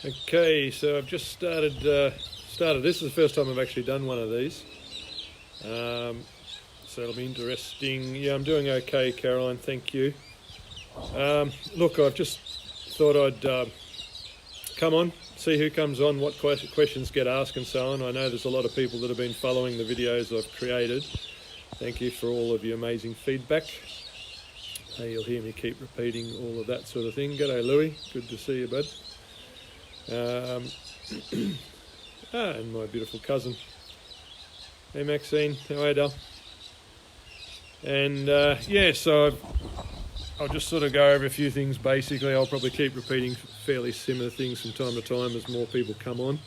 Okay, so I've just started. This is the first time I've actually done one of these. So it'll be interesting. Yeah, I'm doing okay, Caroline. Thank you. Look, I've just thought I'd come on, see who comes on, what questions get asked, and so on. I know there's a lot of people that have been following the videos I've created. Thank you for all of your amazing feedback. You'll hear me keep repeating all of that sort of thing. G'day, Louis. Good to see you, bud. And my beautiful cousin. Hey, Maxine. How are you, Dal? And yeah, so I'll just sort of go over a few things. Basically, I'll probably keep repeating fairly similar things from time to time as more people come on.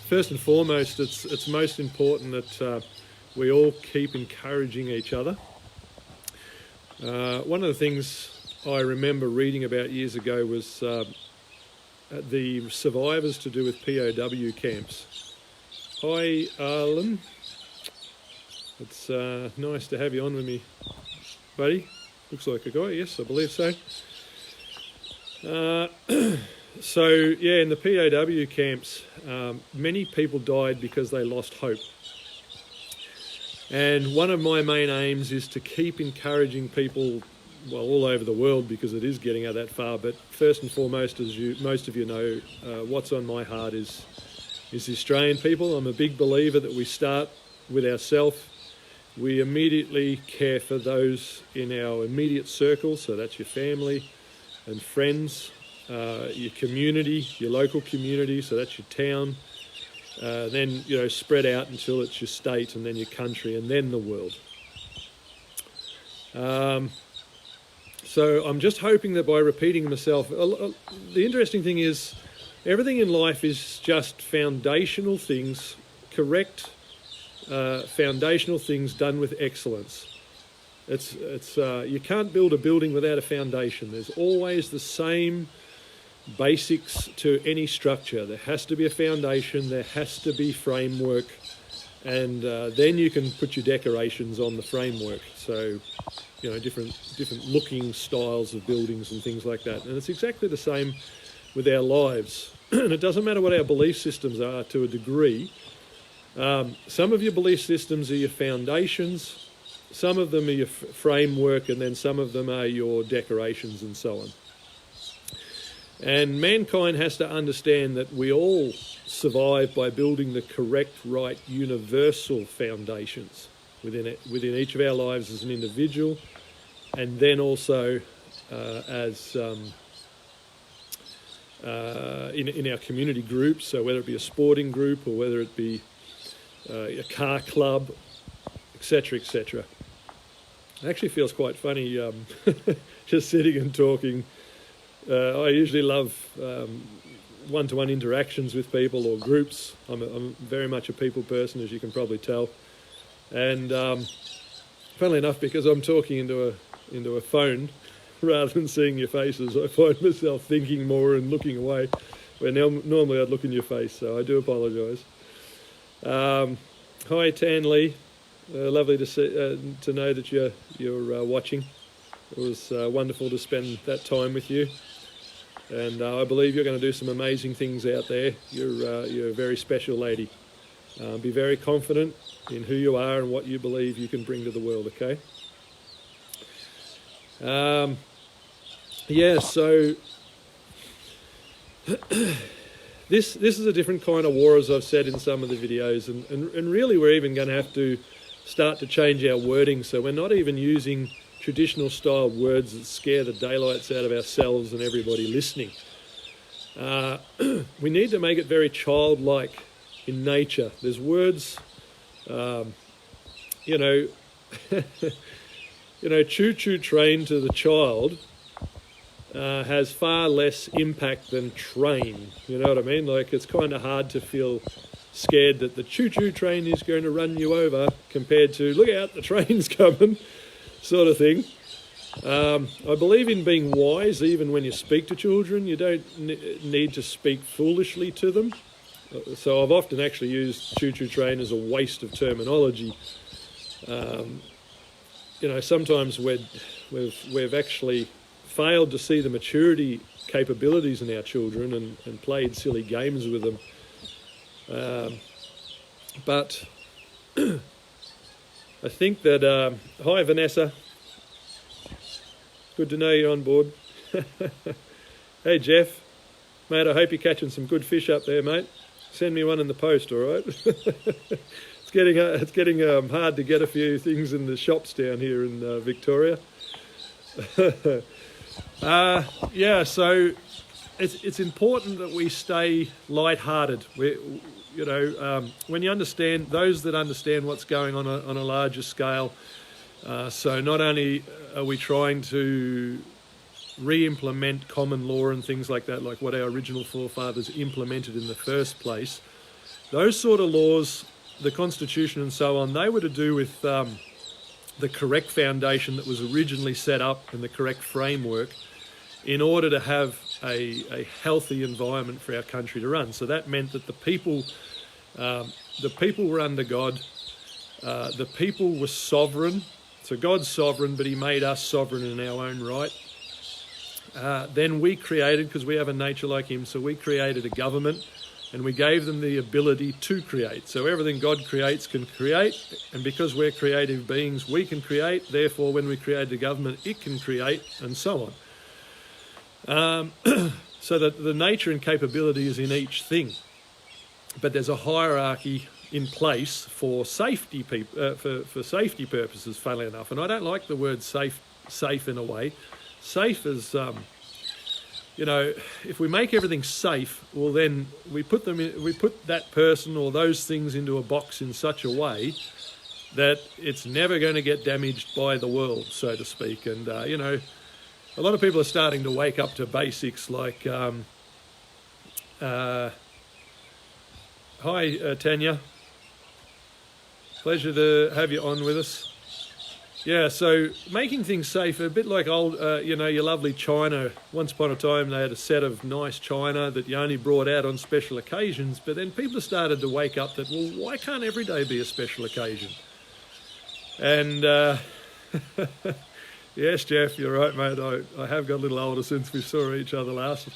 First and foremost, it's most important that we all keep encouraging each other. One of the things I remember reading about years ago was the survivors to do with POW camps. Hi, Arlen. It's nice to have you on with me, buddy. Looks like a guy, yes, I believe so. So, yeah, in the POW camps, many people died because they lost hope. And one of my main aims is to keep encouraging people, well, all over the world, because it is getting out that far. But first and foremost, as most of you know, what's on my heart is the Australian people. I'm a big believer that we start with ourselves. We immediately care for those in our immediate circle, so that's your family and friends, your community, your local community, so that's your town. Then, you know, spread out until it's your state, and then your country, and then the world. So I'm just hoping that by repeating myself, the interesting thing is everything in life is just foundational things, correct foundational things done with excellence. You can't build a building without a foundation. There's always the same basics to any structure. There has to be a foundation, there has to be framework, and then you can put your decorations on the framework. So, you know, different looking styles of buildings and things like that. And it's exactly the same with our lives. And it doesn't matter what our belief systems are to a degree. Some of your belief systems are your foundations, some of them are your framework, and then some of them are your decorations and so on. And mankind has to understand that we all survive by building the correct, right, universal foundations within each of our lives as an individual, and then also as in our community groups. So whether it be a sporting group or whether it be a car club, etc., etc. It actually feels quite funny just sitting and talking. I usually love one-to-one interactions with people or groups. I'm very much a people person, as you can probably tell. And funnily enough, because I'm talking into a phone rather than seeing your faces, I find myself thinking more and looking away, where normally I'd look in your face, so I do apologise. Hi, Tan Lee. Lovely to know that you're watching. It was wonderful to spend that time with you. And I believe you're going to do some amazing things out there. You're a very special lady. Be very confident in who you are and what you believe you can bring to the world, okay? So this is a different kind of war, as I've said in some of the videos, and really we're even going to have to start to change our wording, so we're not even using traditional style words that scare the daylights out of ourselves and everybody listening. We need to make it very childlike in nature. There's words, choo-choo train to the child has far less impact than train. You know what I mean? Like, it's kind of hard to feel scared that the choo-choo train is going to run you over compared to, look out, the train's coming, sort of thing. I believe in being wise even when you speak to children. You don't need to speak foolishly to them. So I've often actually used choo-choo train as a waste of terminology. Sometimes we've actually failed to see the maturity capabilities in our children and played silly games with them. But I think that... hi, Vanessa. Good to know you're on board. Hey, Jeff. Mate, I hope you're catching some good fish up there, mate. Send me one in the post, all right? It's getting hard to get a few things in the shops down here in Victoria. So it's important that we stay light-hearted. When you understand, those that understand what's going on a larger scale, so not only are we trying to re-implement common law and things like that, like what our original forefathers implemented in the first place, those sort of laws, the Constitution and so on, they were to do with the correct foundation that was originally set up and the correct framework in order to have a healthy environment for our country to run. So that meant that the people were under God, the people were sovereign. So God's sovereign, but he made us sovereign in our own right. Then we created, because we have a nature like him, so we created a government and we gave them the ability to create. So everything God creates can create, and because we're creative beings, we can create. Therefore, when we create the government, it can create, and so on. So that the nature and capability is in each thing. But there's a hierarchy in place for safety for safety purposes, funnily enough. And I don't like the word safe in a way. Safe is, if we make everything safe, well then we put that person or those things into a box in such a way that it's never going to get damaged by the world, so to speak. And, a lot of people are starting to wake up to basics like, hi, Tanya. Pleasure to have you on with us. Yeah, so making things safe, a bit like old, your lovely china. Once upon a time, they had a set of nice china that you only brought out on special occasions, but then people started to wake up that, well, why can't every day be a special occasion? And, yes, Jeff, you're right, mate. I have got a little older since we saw each other last.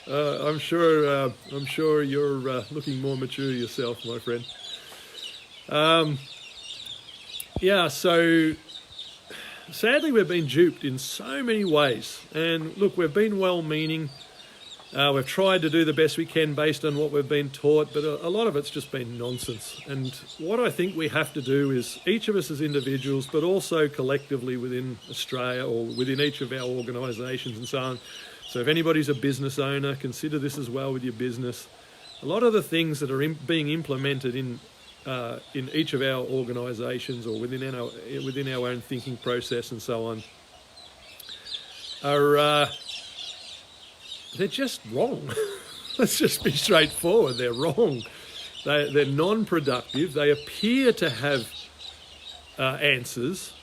I'm sure you're looking more mature yourself, my friend. So sadly we've been duped in so many ways. And look, we've been well-meaning. We've tried to do the best we can based on what we've been taught, but a lot of it's just been nonsense. And what I think we have to do is, each of us as individuals, but also collectively within Australia or within each of our organisations and so on. So if anybody's a business owner, consider this as well with your business. A lot of the things that are being implemented in each of our organisations or within our own thinking process and so on are they're just wrong. Let's just be straightforward. They're wrong. They're non-productive. They appear to have answers.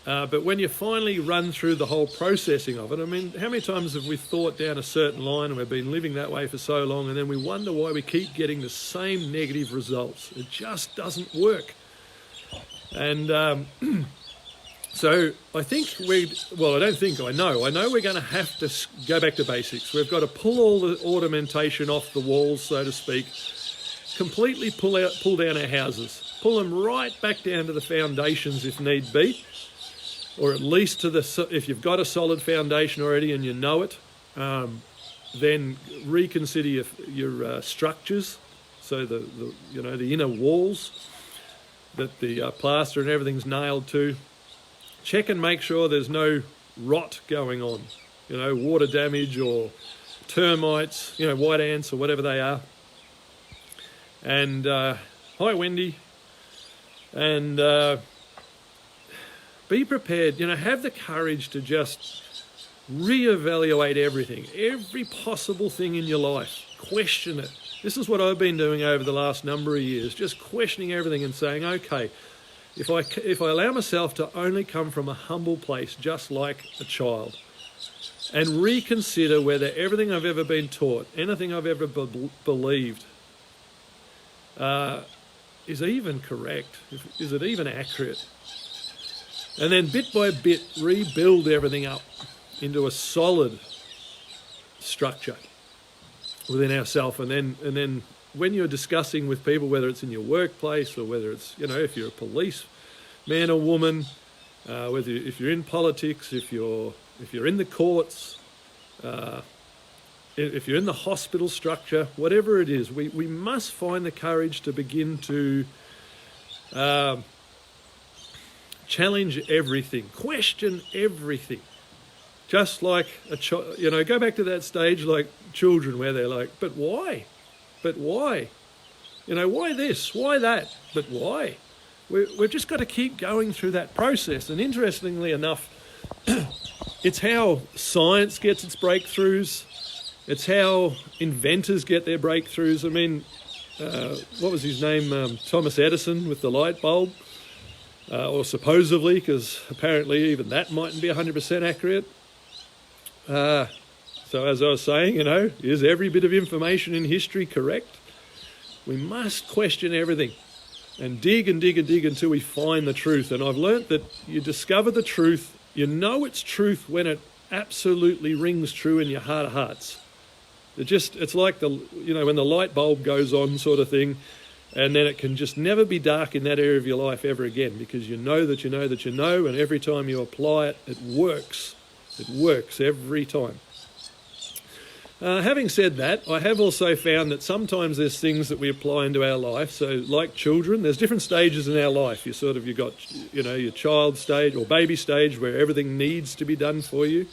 But when you finally run through the whole processing of it, I mean, how many times have we thought down a certain line and we've been living that way for so long, and then we wonder why we keep getting the same negative results? It just doesn't work. And so I think I know we're going to have to go back to basics. We've got to pull all the ornamentation off the walls, so to speak, completely pull down our houses, pull them right back down to the foundations if need be, or at least to if you've got a solid foundation already and you know it, then reconsider your structures. So the inner walls that the plaster and everything's nailed to. Check and make sure there's no rot going on, water damage or termites, white ants or whatever they are. And hi Wendy. And be prepared, have the courage to just reevaluate everything, every possible thing in your life. Question it. This is what I've been doing over the last number of years, just questioning everything and saying, okay, if I allow myself to only come from a humble place, just like a child, and reconsider whether everything I've ever been taught, anything I've ever believed, is even correct, is it even accurate? And then bit by bit rebuild everything up into a solid structure within ourselves. And then when you're discussing with people, whether it's in your workplace or whether it's, if you're a police man or woman, if you're in politics, if you're in the courts, if you're in the hospital structure, whatever it is, we must find the courage to begin to challenge everything, question everything. Just like a child, go back to that stage like children where they're like, but why? But why? Why this? Why that? But why? We've just got to keep going through that process. And interestingly enough, it's how science gets its breakthroughs. It's how inventors get their breakthroughs. I mean, what was his name? Thomas Edison with the light bulb. Or supposedly, because apparently even that mightn't be 100% accurate. So as I was saying, is every bit of information in history correct? We must question everything and dig and dig and dig until we find the truth. And I've learnt that you discover the truth, it's truth when it absolutely rings true in your heart of hearts. It's like when the light bulb goes on sort of thing, and then it can just never be dark in that area of your life ever again, because you know that you know that you know, and every time you apply it, it works. It works every time. Having said that, I have also found that sometimes there's things that we apply into our life. So like children, there's different stages in our life. You've got, your child stage or baby stage where everything needs to be done for you.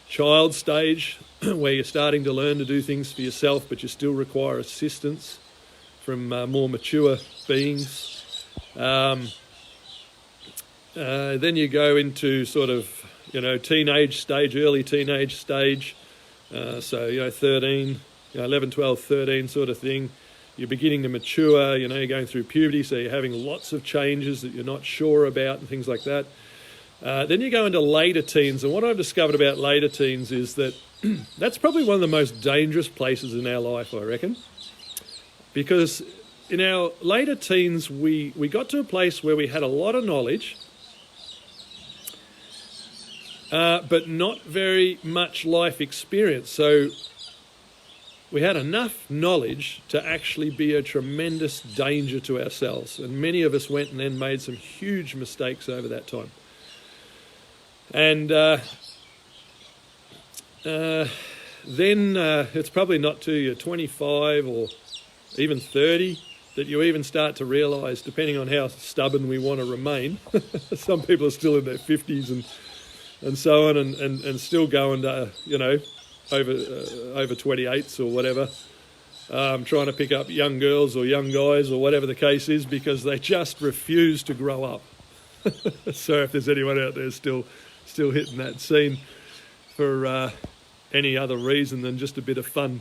Child stage where you're starting to learn to do things for yourself, but you still require assistance from more mature beings. Then you go into sort of, teenage stage, early teenage stage. 13, 11, 12, 13 sort of thing. You're beginning to mature, you're going through puberty, so you're having lots of changes that you're not sure about and things like that. Then you go into later teens, and what I've discovered about later teens is that that's probably one of the most dangerous places in our life, I reckon. Because in our later teens, we got to a place where we had a lot of knowledge, but not very much life experience. So we had enough knowledge to actually be a tremendous danger to ourselves. And many of us went and then made some huge mistakes over that time. And then it's probably not till you're 25 or even 30 that you even start to realise, depending on how stubborn we want to remain. Some people are still in their 50s and so on, and still going to, over 28s or whatever, trying to pick up young girls or young guys or whatever the case is, because they just refuse to grow up. So if there's anyone out there still hitting that scene for any other reason than just a bit of fun.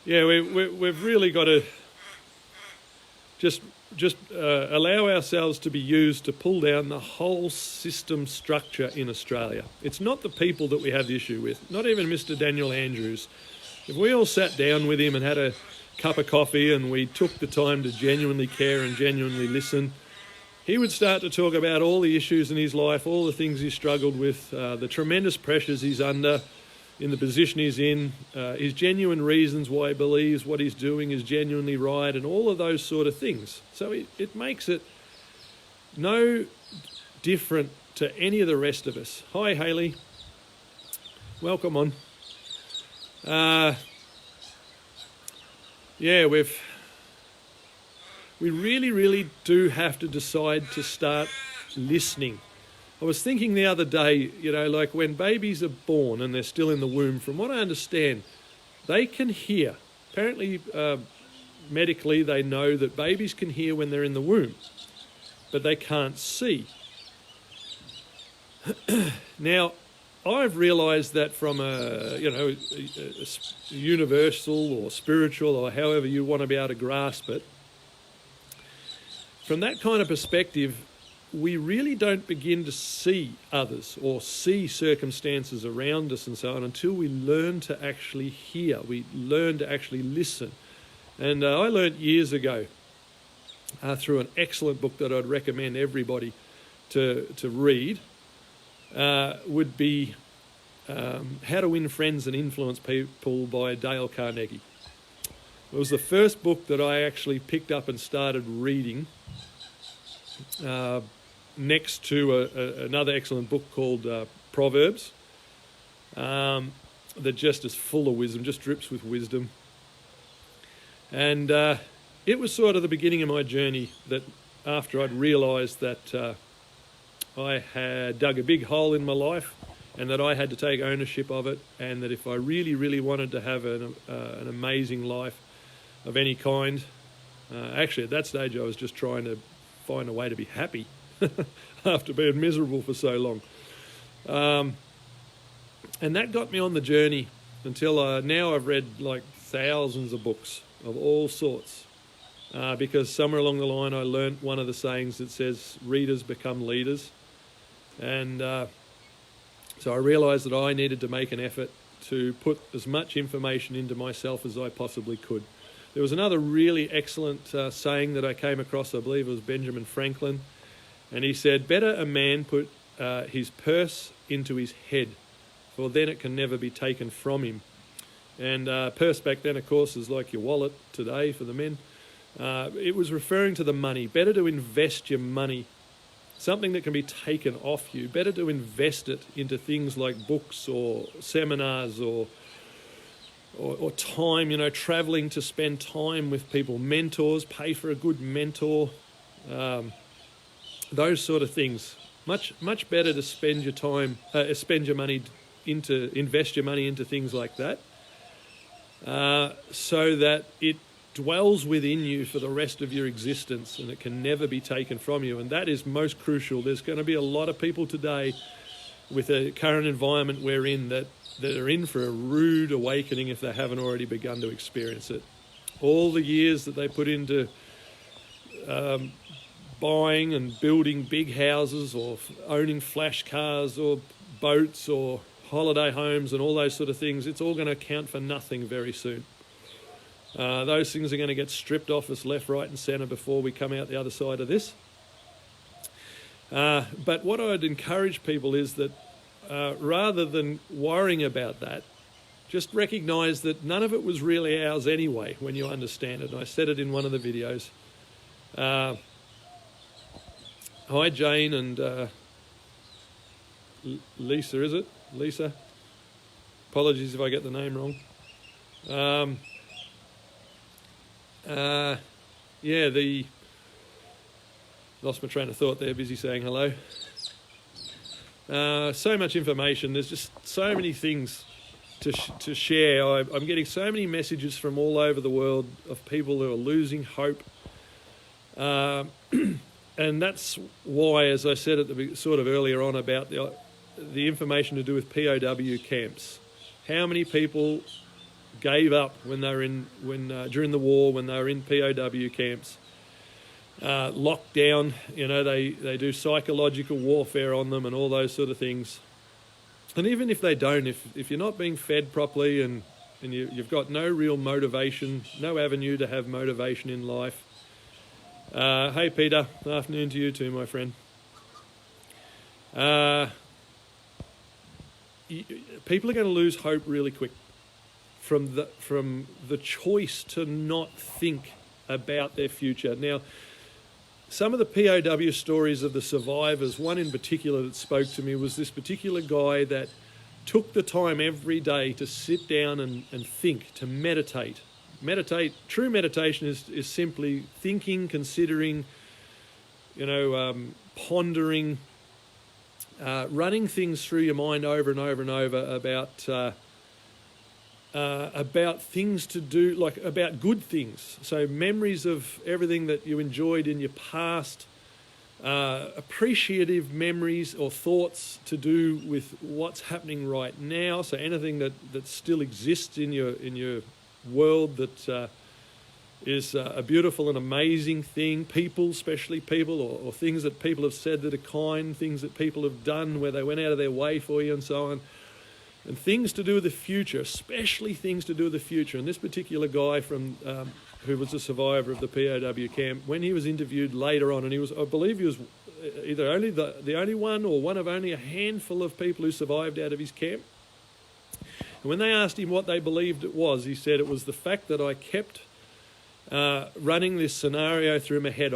We've really got to just allow ourselves to be used to pull down the whole system structure in Australia. It's not the people that we have the issue with, not even Mr. Daniel Andrews. If we all sat down with him and had a cup of coffee and we took the time to genuinely care and genuinely listen, he would start to talk about all the issues in his life, all the things he struggled with, the tremendous pressures he's under in the position he's in, his genuine reasons why he believes what he's doing is genuinely right, and all of those sort of things. So it makes it no different to any of the rest of us. Hi, Hayley. Welcome on. Yeah, we really, really do have to decide to start listening. I was thinking the other day, like when babies are born and they're still in the womb, from what I understand, they can hear. Apparently, medically, they know that babies can hear when they're in the womb, but they can't see. Now, I've realised that from a universal or spiritual or however you want to be able to grasp it, from that kind of perspective, we really don't begin to see others or see circumstances around us and so on until we learn to actually hear. We learn to actually listen. And I learned years ago through an excellent book that I'd recommend everybody to read would be How to Win Friends and Influence People by Dale Carnegie. It was the first book that I actually picked up and started reading next to another excellent book called Proverbs that just is full of wisdom, just drips with wisdom. And it was sort of the beginning of my journey that after I'd realised that I had dug a big hole in my life and that I had to take ownership of it, and that if I really, really wanted to have an amazing life of any kind, actually at that stage I was just trying to find a way to be happy after being miserable for so long. And that got me on the journey until now I've read like thousands of books of all sorts, because somewhere along the line I learnt one of the sayings that says readers become leaders. And so I realised that I needed to make an effort to put as much information into myself as I possibly could. There was another really excellent saying that I came across, I believe it was Benjamin Franklin, and he said, better a man put his purse into his head, for then it can never be taken from him. And purse back then, of course, is like your wallet today for the men. It was referring to the money. Better to invest your money, something that can be taken off you. Better to invest it into things like books or seminars or time, travelling to spend time with people, mentors, pay for a good mentor, those sort of things. Much better to spend your time, invest your money into things like that, so that it dwells within you for the rest of your existence and it can never be taken from you. And that is most crucial. There's going to be a lot of people today with the current environment we're in that are in for a rude awakening if they haven't already begun to experience it. All the years that they put into buying and building big houses or owning flash cars or boats or holiday homes and all those sort of things, it's all going to count for nothing very soon. Those things are going to get stripped off us left, right and centre before we come out the other side of this. But what I'd encourage people is that rather than worrying about that, just recognise that none of it was really ours anyway when you understand it. And I said it in one of the videos. Hi, Jane and Lisa, is it? Lisa? Apologies if I get the name wrong. Lost my train of thought there, busy saying hello. So much information, there's just so many things to share. I'm getting so many messages from all over the world of people who are losing hope. And that's why, as I said at the sort of earlier on about the information to do with POW camps, how many people gave up when they were during the war, when they were in POW camps, locked down. They do psychological warfare on them and all those sort of things. And even if they don't, if you're not being fed properly and you've got no real motivation, no avenue to have motivation in life, Hey, Peter. Afternoon to you too, my friend. People are going to lose hope really quick from the choice to not think about their future. Now, some of the POW stories of the survivors, one in particular that spoke to me was this particular guy that took the time every day to sit down and think, to meditate. True meditation is simply thinking, considering, pondering, running things through your mind over and over and over about things to do, like about good things. So memories of everything that you enjoyed in your past, appreciative memories or thoughts to do with what's happening right now. So anything that still exists in your world that is a beautiful and amazing thing. People, especially people, or things that people have said that are kind, things that people have done where they went out of their way for you and so on. And things to do with the future, especially things to do with the future. And this particular guy who was a survivor of the POW camp, when he was interviewed later on, and I believe he was either only the only one or one of only a handful of people who survived out of his camp. And when they asked him what they believed it was, he said it was the fact that I kept running this scenario through my head.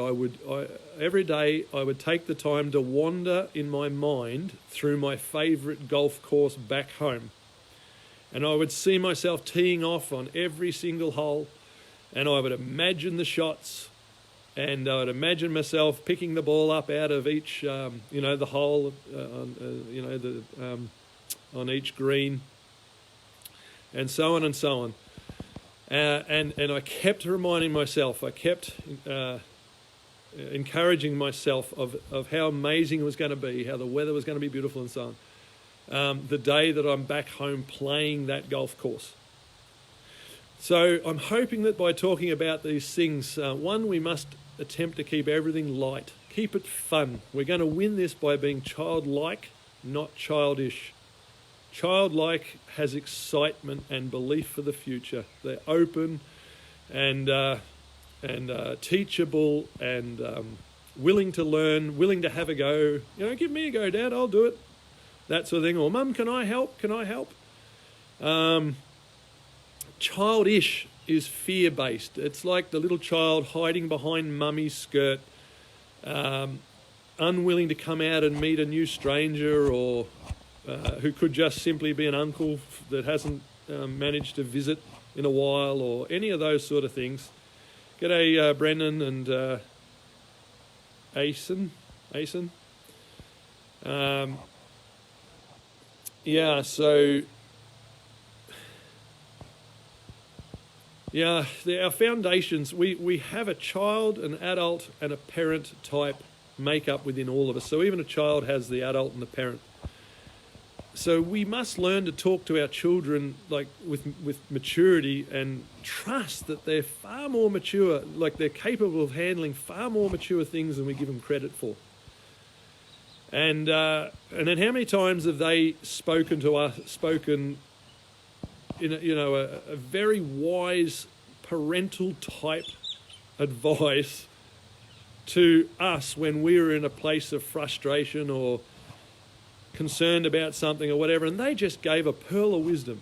Every day I would take the time to wander in my mind through my favourite golf course back home. And I would see myself teeing off on every single hole, and I would imagine the shots, and I would imagine myself picking the ball up out of each, the hole, on each green, and so on and so on. And I kept reminding myself, I kept encouraging myself of how amazing it was going to be, how the weather was going to be beautiful and so on, the day that I'm back home playing that golf course. So I'm hoping that by talking about these things, one, we must attempt to keep everything light, keep it fun. We're going to win this by being childlike, not childish. Childlike has excitement and belief for the future. They're open and teachable and willing to learn, willing to have a go. Give me a go, Dad, I'll do it. That sort of thing. Or, Mum, can I help? Childish is fear-based. It's like the little child hiding behind mummy's skirt, unwilling to come out and meet a new stranger, or who could just simply be an uncle that hasn't managed to visit in a while, or any of those sort of things. G'day, Brendan and Asen. Our foundations, we have a child, an adult, and a parent type makeup within all of us. So even a child has the adult and the parent. So we must learn to talk to our children like with maturity and trust that they're far more mature, like they're capable of handling far more mature things than we give them credit for. And then how many times have they spoken in a very wise parental type advice to us when we were in a place of frustration or concerned about something or whatever, and they just gave a pearl of wisdom.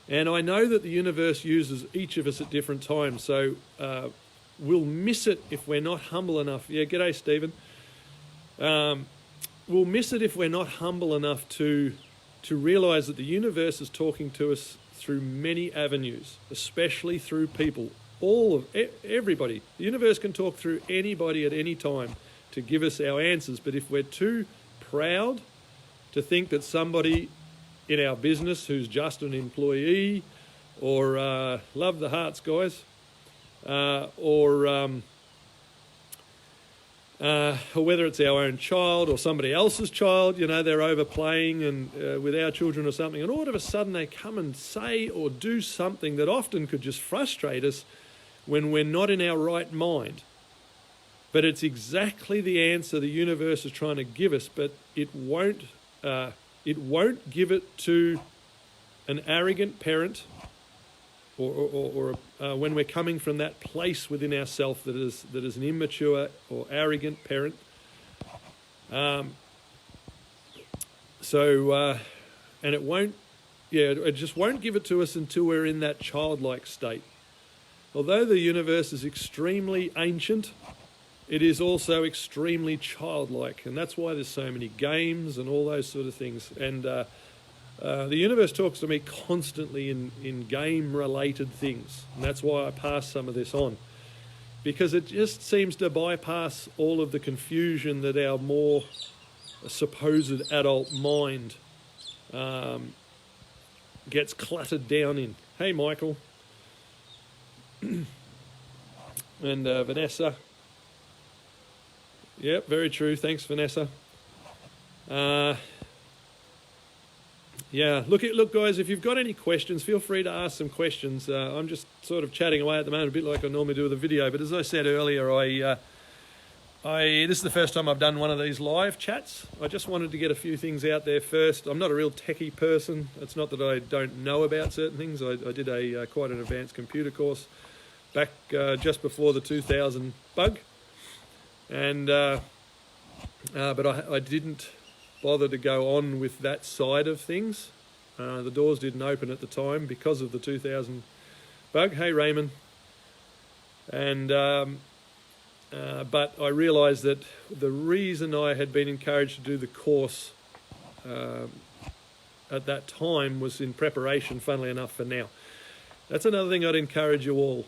And I know that the universe uses each of us at different times, so we'll miss it if we're not humble enough. Yeah, g'day, Stephen. We'll miss it if we're not humble enough to realise that the universe is talking to us through many avenues, especially through people. Everybody. The universe can talk through anybody at any time to give us our answers, but if we're too proud to think that somebody in our business who's just an employee, or love the hearts, guys, or whether it's our own child or somebody else's child, they're overplaying and with our children or something, and all of a sudden they come and say or do something that often could just frustrate us when we're not in our right mind. But it's exactly the answer the universe is trying to give us, but it won't give it to an arrogant parent or when we're coming from that place within ourselves that is an immature or arrogant parent. And it just won't give it to us until we're in that childlike state. Although the universe is extremely ancient, it is also extremely childlike, and that's why there's so many games and all those sort of things. And the universe talks to me constantly in game-related things, and that's why I pass some of this on, because it just seems to bypass all of the confusion that our more supposed adult mind gets cluttered down in. Hey, Michael. And Vanessa. Yep, very true. Thanks, Vanessa. Look, guys, if you've got any questions, feel free to ask some questions. I'm just sort of chatting away at the moment, a bit like I normally do with a video. But as I said earlier, this is the first time I've done one of these live chats. I just wanted to get a few things out there first. I'm not a real techie person. It's not that I don't know about certain things. I did quite an advanced computer course back just before the 2000 bug, and but I didn't bother to go on with that side of things. The doors didn't open at the time because of the 2000 bug. Hey, Raymond. And but I realised that the reason I had been encouraged to do the course at that time was in preparation, funnily enough, for now. That's another thing I'd encourage you all.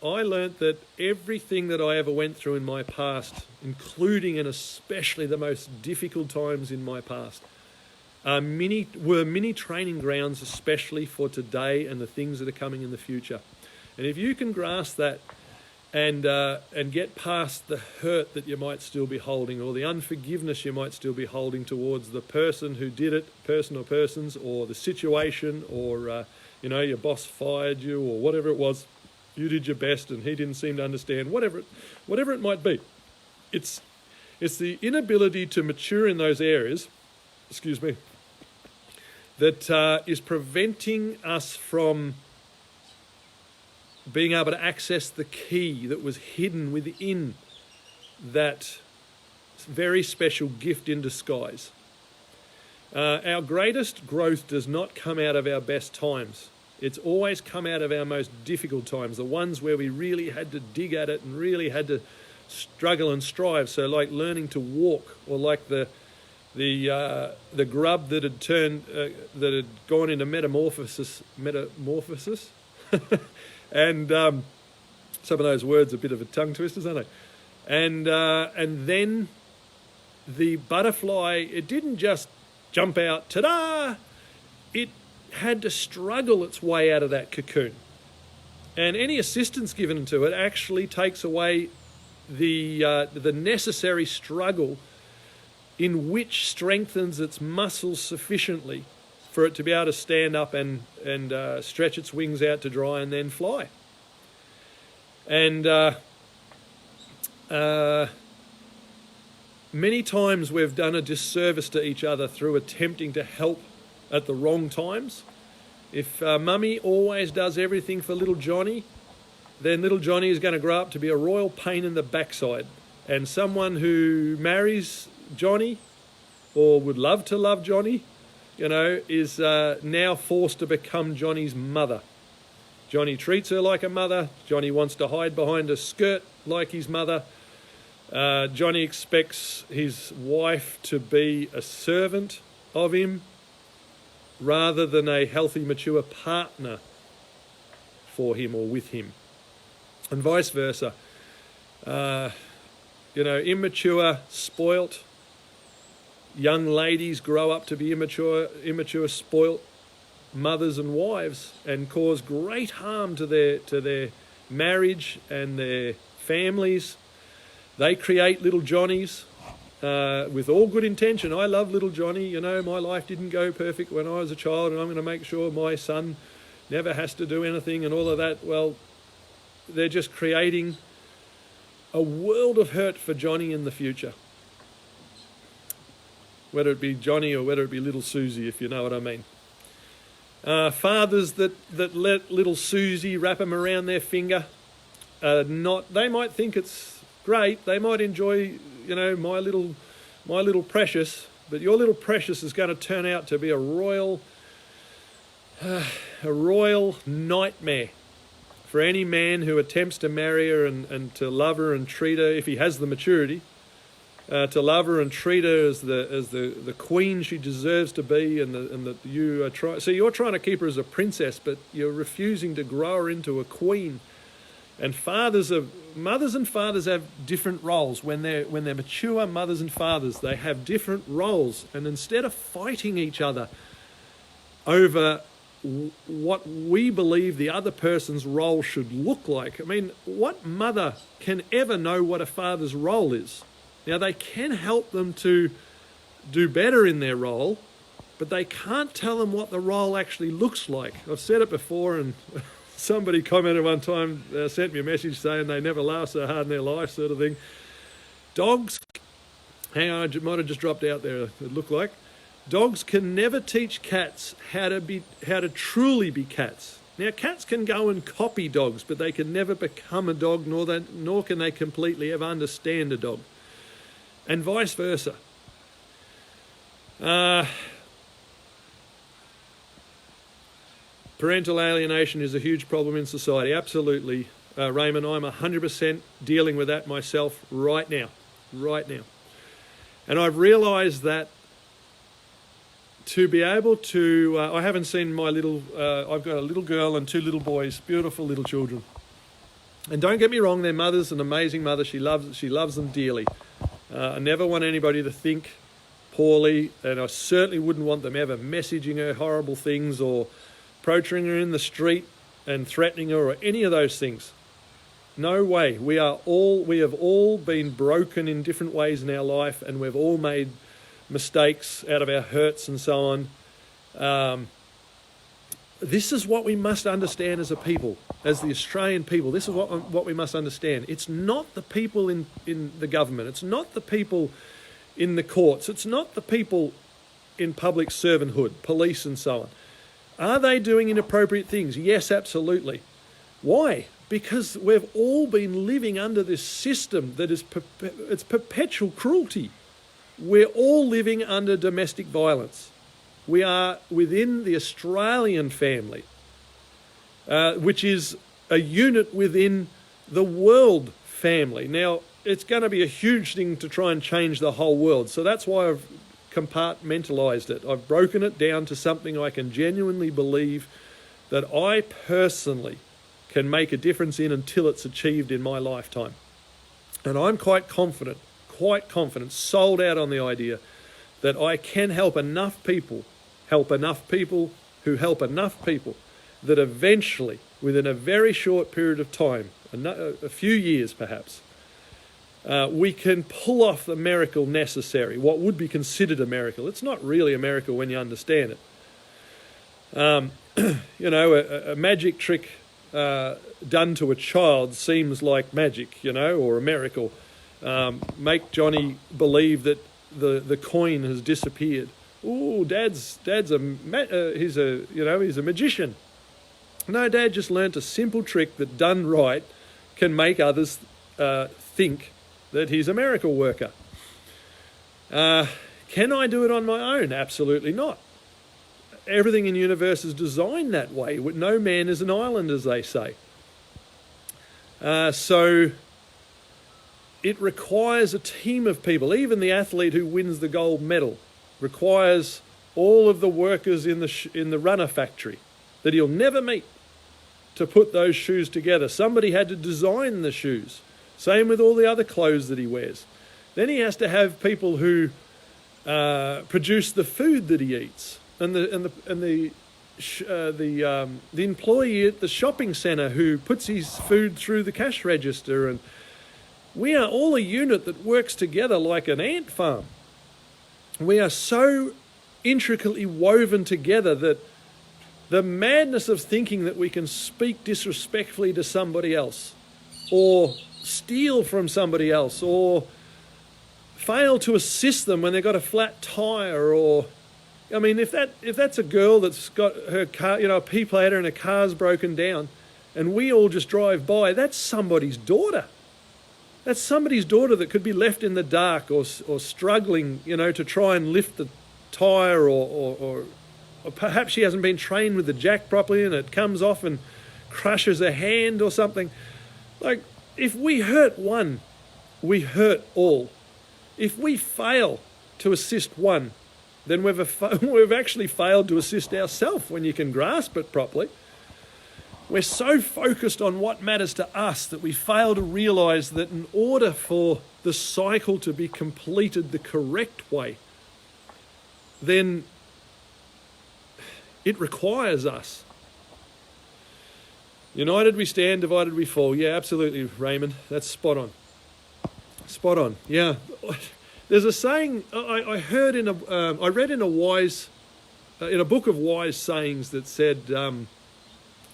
I learnt that everything that I ever went through in my past, including and especially the most difficult times in my past, were mini training grounds, especially for today and the things that are coming in the future. And if you can grasp that and get past the hurt that you might still be holding, or the unforgiveness you might still be holding towards the person who did it, person or persons, or the situation, or your boss fired you, or whatever it was. You did your best and he didn't seem to understand, whatever it might be. It's the inability to mature in those areas, that is preventing us from being able to access the key that was hidden within that very special gift in disguise. Our greatest growth does not come out of our best times. It's always come out of our most difficult times, the ones where we really had to dig at it and really had to struggle and strive. So like learning to walk, or like the grub that had gone into metamorphosis, and some of those words are a bit of a tongue twisters, aren't they? And then the butterfly, it didn't just jump out, ta-da! It had to struggle its way out of that cocoon. And any assistance given to it actually takes away the necessary struggle, in which strengthens its muscles sufficiently for it to be able to stand up and stretch its wings out to dry and then fly. And many times we've done a disservice to each other through attempting to help at the wrong times. If mummy always does everything for little Johnny, then little Johnny is going to grow up to be a royal pain in the backside. And someone who marries Johnny, or would love to love Johnny, is now forced to become Johnny's mother. Johnny treats her like a mother. Johnny wants to hide behind a skirt like his mother. Johnny expects his wife to be a servant of him, rather than a healthy, mature partner for him or with him. And vice versa. Immature, spoilt young ladies grow up to be immature, spoilt mothers and wives, and cause great harm to their marriage and their families. They create little Johnnies with all good intention. I love little Johnny. My life didn't go perfect when I was a child, and I'm going to make sure my son never has to do anything and all of that. Well, they're just creating a world of hurt for Johnny in the future. Whether it be Johnny or whether it be little Susie, if you know what I mean. Fathers that let little Susie wrap them around their finger. They might think it's great. They might enjoy, my little precious. But your little precious is going to turn out to be a royal nightmare for any man who attempts to marry her and to love her and treat her, if he has the maturity, to love her and treat her as the queen she deserves to be, and that you are trying. So you're trying to keep her as a princess, but you're refusing to grow her into a queen. And mothers and fathers have different roles. When they're mature mothers and fathers, they have different roles. And instead of fighting each other over what we believe the other person's role should look like, I mean, what mother can ever know what a father's role is? Now, they can help them to do better in their role, but they can't tell them what the role actually looks like. I've said it before, and somebody commented one time, sent me a message saying they never laughed so hard in their life, sort of thing. Dogs, hang on, I might have just dropped out there, it looked like. Dogs can never teach cats how to truly be cats. Now, cats can go and copy dogs, but they can never become a dog, nor can they completely ever understand a dog. And vice versa. Parental alienation is a huge problem in society. Absolutely, Raymond. I'm 100% dealing with that myself right now. And I've realised that to be able to... I haven't seen my little... I've got a little girl and two little boys, beautiful little children. And don't get me wrong, their mother's an amazing mother. She loves them dearly. I never want anybody to think poorly, and I certainly wouldn't want them ever messaging her horrible things or approaching her in the street and threatening her or any of those things. No way. We have all been broken in different ways in our life, and we've all made mistakes out of our hurts and so on. This is what we must understand as a people, as the Australian people. This is what we must understand. It's not the people in the government. It's not the people in the courts. It's not the people in public servanthood, police and so on. Are they doing inappropriate things? Yes, absolutely. Why? Because we've all been living under this system that is it's perpetual cruelty. We're all living under domestic violence. We are within the Australian family, which is a unit within the world family. Now, it's going to be a huge thing to try and change the whole world. So that's why I've compartmentalised it. I've broken it down to something I can genuinely believe that I personally can make a difference in until it's achieved in my lifetime. And I'm quite confident, sold out on the idea that I can help enough people who help enough people, that eventually, within a very short period of time, a few years perhaps, we can pull off the miracle necessary, what would be considered a miracle. It's not really a miracle when you understand it. A magic trick done to a child seems like magic, or a miracle. Make Johnny believe that the coin has disappeared. Oh, Dad's a magician. No, Dad just learnt a simple trick that done right can make others think that he's a miracle worker. Can I do it on my own? Absolutely not. Everything in the universe is designed that way. No man is an island, as they say. So it requires a team of people. Even the athlete who wins the gold medal requires all of the workers in the runner factory that he'll never meet to put those shoes together. Somebody had to design the shoes. Same with all the other clothes that he wears. Then he has to have people who produce the food that he eats, and the employee at the shopping centre who puts his food through the cash register. And we are all a unit that works together like an ant farm. We are so intricately woven together that the madness of thinking that we can speak disrespectfully to somebody else, or steal from somebody else, or fail to assist them when they've got a flat tire, or I mean, if that's a girl that's got her car, a P plater and her car's broken down, and we all just drive by, that's somebody's daughter. That's somebody's daughter that could be left in the dark or struggling, to try and lift the tyre or perhaps she hasn't been trained with the jack properly and it comes off and crushes her hand or something. Like, if we hurt one, we hurt all. If we fail to assist one, then we've actually failed to assist ourselves when you can grasp it properly. We're so focused on what matters to us that we fail to realise that in order for the cycle to be completed the correct way, then it requires us. United we stand, divided we fall. Yeah, absolutely, Raymond. That's spot on. Spot on. Yeah. There's a saying I heard I read in a book of wise sayings that said,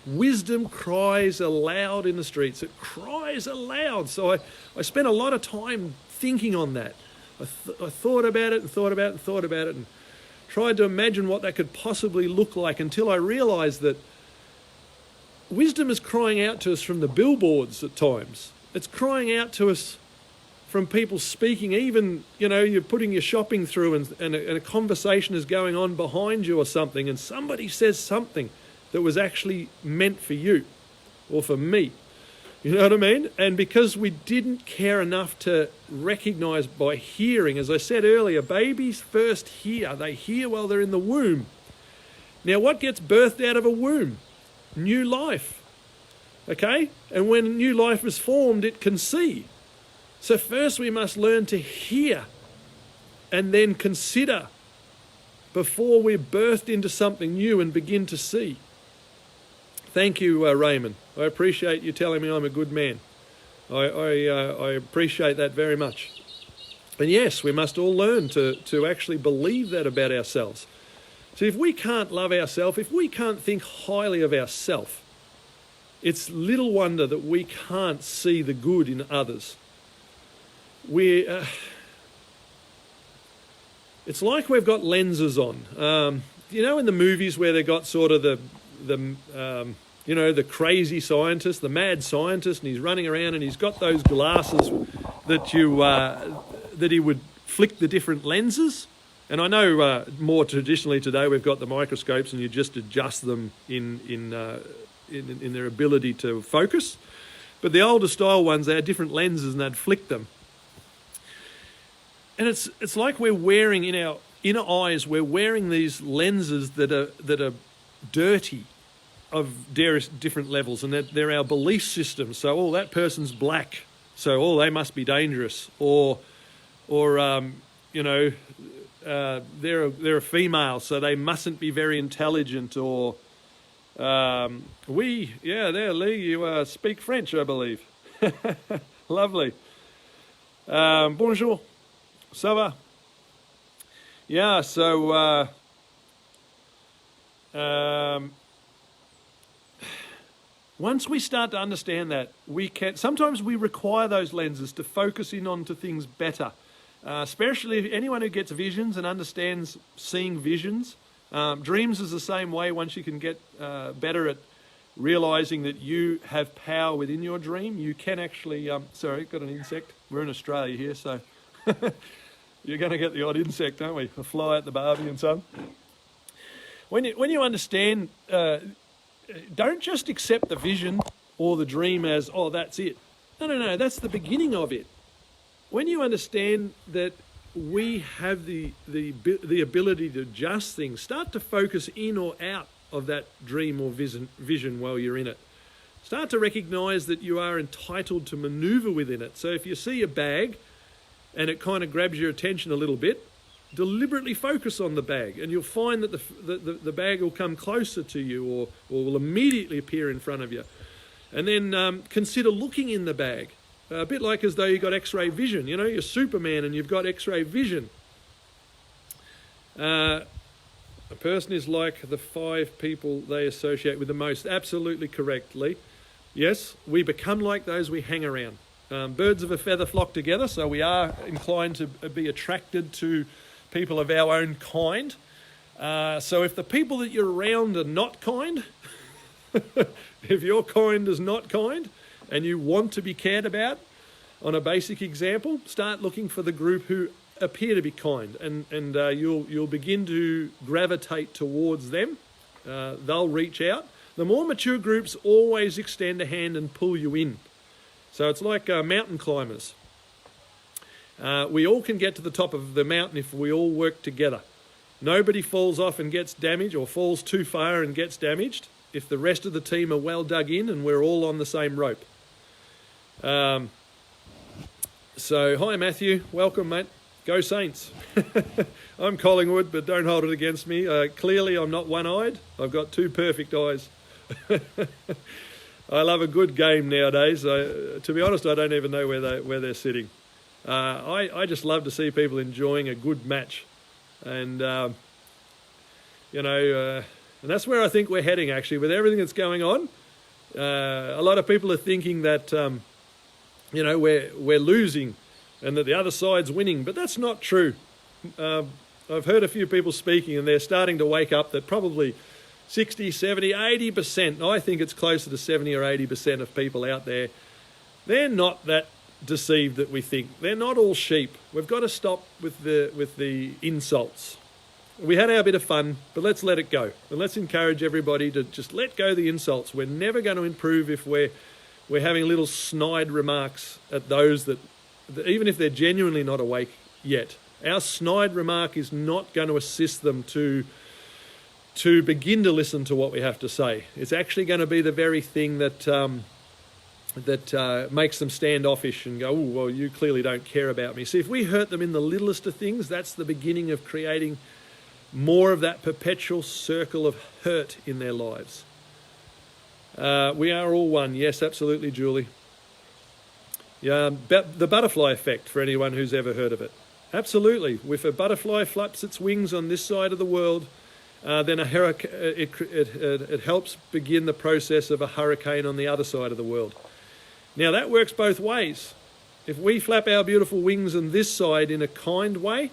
wisdom cries aloud in the streets. It cries aloud. So I spent a lot of time thinking on that. I thought about it and thought about it and thought about it and tried to imagine what that could possibly look like until I realised that wisdom is crying out to us from the billboards at times. It's crying out to us from people speaking, even, you're putting your shopping through and a conversation is going on behind you or something, and somebody says something that was actually meant for you or for me. You know what I mean? And because we didn't care enough to recognise by hearing, as I said earlier, babies first hear. They hear while they're in the womb. Now, what gets birthed out of a womb? New life. Okay? And when new life is formed, it can see. So first we must learn to hear and then consider before we're birthed into something new and begin to see. Thank you, Raymond. I appreciate you telling me I'm a good man. I appreciate that very much. And yes, we must all learn to actually believe that about ourselves. So if we can't love ourselves, if we can't think highly of ourselves, it's little wonder that we can't see the good in others. It's like we've got lenses on. In the movies where they got sort of the crazy scientist, the mad scientist, and he's running around and he's got those glasses that he would flick the different lenses. And I know more traditionally today we've got the microscopes and you just adjust them in their ability to focus. But the older style ones, they had different lenses and they'd flick them. And it's like we're wearing in our inner eyes, we're wearing these lenses that are dirty of different levels, and they're our belief system. So, that person's black, so they must be dangerous, or they're a female, so they mustn't be very intelligent, or there, Lee, you speak French, I believe. Lovely. Bonjour. Ça va? Yeah, so once we start to understand that, sometimes we require those lenses to focus in onto things better, especially if anyone who gets visions and understands seeing visions. Dreams is the same way. Once you can get better at realising that you have power within your dream, you can actually... sorry, got an insect. We're in Australia here, so... You're going to get the odd insect, aren't we? A fly at the barbie and so on. When you understand, don't just accept the vision or the dream as, that's it. No, that's the beginning of it. When you understand that we have the ability to adjust things, start to focus in or out of that dream or vision while you're in it. Start to recognise that you are entitled to manoeuvre within it. So if you see a bag and it kind of grabs your attention a little bit, deliberately focus on the bag, and you'll find that the bag will come closer to you or will immediately appear in front of you. And then consider looking in the bag, a bit like as though you've got X-ray vision. You're Superman and you've got X-ray vision. A person is like the 5 people they associate with the most. Absolutely correctly. Yes, we become like those we hang around. Birds of a feather flock together, so we are inclined to be attracted to people of our own kind. So if the people that you're around are not kind, if your kind is not kind and you want to be cared about, on a basic example, start looking for the group who appear to be kind, and you'll begin to gravitate towards them. They'll reach out. The more mature groups always extend a hand and pull you in. So it's like mountain climbers. We all can get to the top of the mountain if we all work together. Nobody falls off and gets damaged, or falls too far and gets damaged, if the rest of the team are well dug in and we're all on the same rope. So, hi Matthew, welcome mate. Go Saints. I'm Collingwood, but don't hold it against me. Clearly I'm not one-eyed. I've got two perfect eyes. I love a good game nowadays. To be honest, I don't even know where they're sitting. I just love to see people enjoying a good match. And, and that's where I think we're heading actually with everything that's going on. A lot of people are thinking that, we're losing and that the other side's winning, but that's not true. I've heard a few people speaking and they're starting to wake up that probably 60, 70, 80%, I think it's closer to 70 or 80% of people out there, they're not that deceived that we think. They're not all sheep. We've got to stop with the insults. We had our bit of fun, but let's let it go. And let's encourage everybody to just let go the insults. We're never going to improve if we're having little snide remarks at those that even if they're genuinely not awake yet. Our snide remark is not going to assist them to begin to listen to what we have to say. It's actually going to be the very thing that makes them standoffish and go, oh, well, you clearly don't care about me. See, if we hurt them in the littlest of things, that's the beginning of creating more of that perpetual circle of hurt in their lives. We are all one. Yes, absolutely, Julie. Yeah, the butterfly effect, for anyone who's ever heard of it. Absolutely. If a butterfly flaps its wings on this side of the world, then it helps begin the process of a hurricane on the other side of the world. Now, that works both ways. If we flap our beautiful wings on this side in a kind way,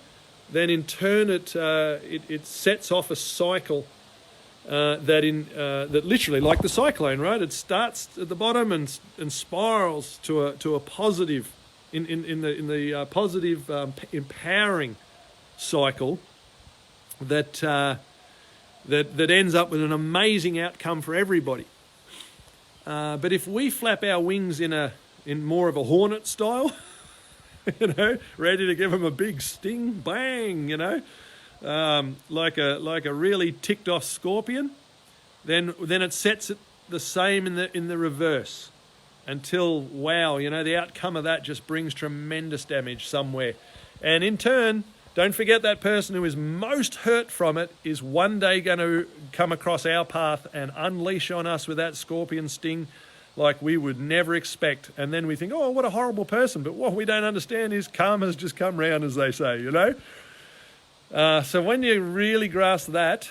then in turn it sets off a cycle that literally, like the cyclone, right? It starts at the bottom and spirals to a positive, in the positive empowering cycle that ends up with an amazing outcome for everybody. But if we flap our wings in more of a hornet style, ready to give them a big sting, bang, like a really ticked off scorpion, then it sets it the same in the reverse until, wow, the outcome of that just brings tremendous damage somewhere. And in turn, don't forget that person who is most hurt from it is one day going to come across our path and unleash on us with that scorpion sting like we would never expect. And then we think, oh, what a horrible person. But what we don't understand is karma's just come round, as they say, So when you really grasp that,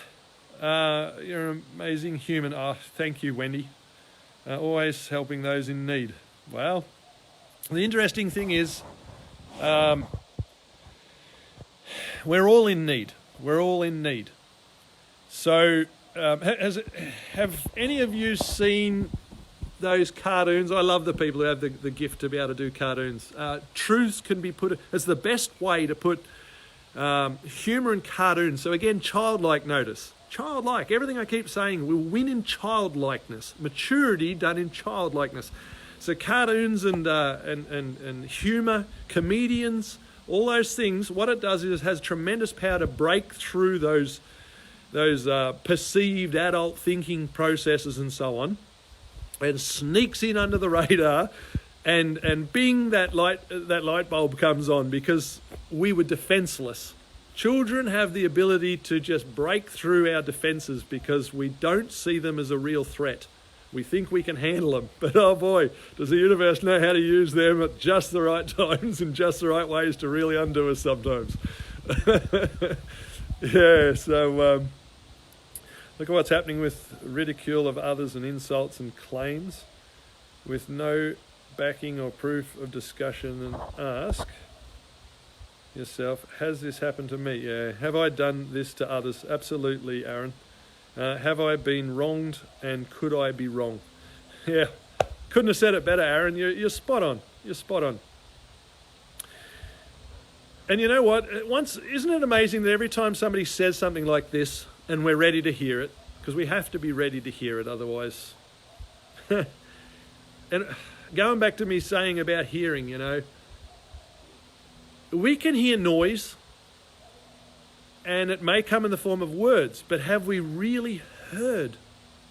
you're an amazing human. Oh, thank you, Wendy. Always helping those in need. Well, the interesting thing is, we're all in need. We're all in need. So, have any of you seen those cartoons? I love the people who have the gift to be able to do cartoons. Truths can be put. It's the best way to put humour in cartoons. So again, childlike. Notice childlike. Everything I keep saying will win in childlikeness. Maturity done in childlikeness. So cartoons and humour, comedians, all those things. What it does is it has tremendous power to break through those perceived adult thinking processes and so on, and sneaks in under the radar, and bing, that light bulb comes on, because we were defenseless. Children have the ability to just break through our defenses because we don't see them as a real threat. We think we can handle them, but oh boy, does the universe know how to use them at just the right times and just the right ways to really undo us sometimes. Yeah, so look at what's happening with ridicule of others and insults and claims with no backing or proof of discussion, and ask, yourself, has this happened to me? Yeah. Have I done this to others? Absolutely, Aaron. Have I been wronged, and could I be wrong? Yeah. Couldn't have said it better, Aaron. You're spot on. You're spot on. And you know what? Isn't it amazing that every time somebody says something like this and we're ready to hear it, because we have to be ready to hear it otherwise. And going back to me saying about hearing, we can hear noise and it may come in the form of words, but have we really heard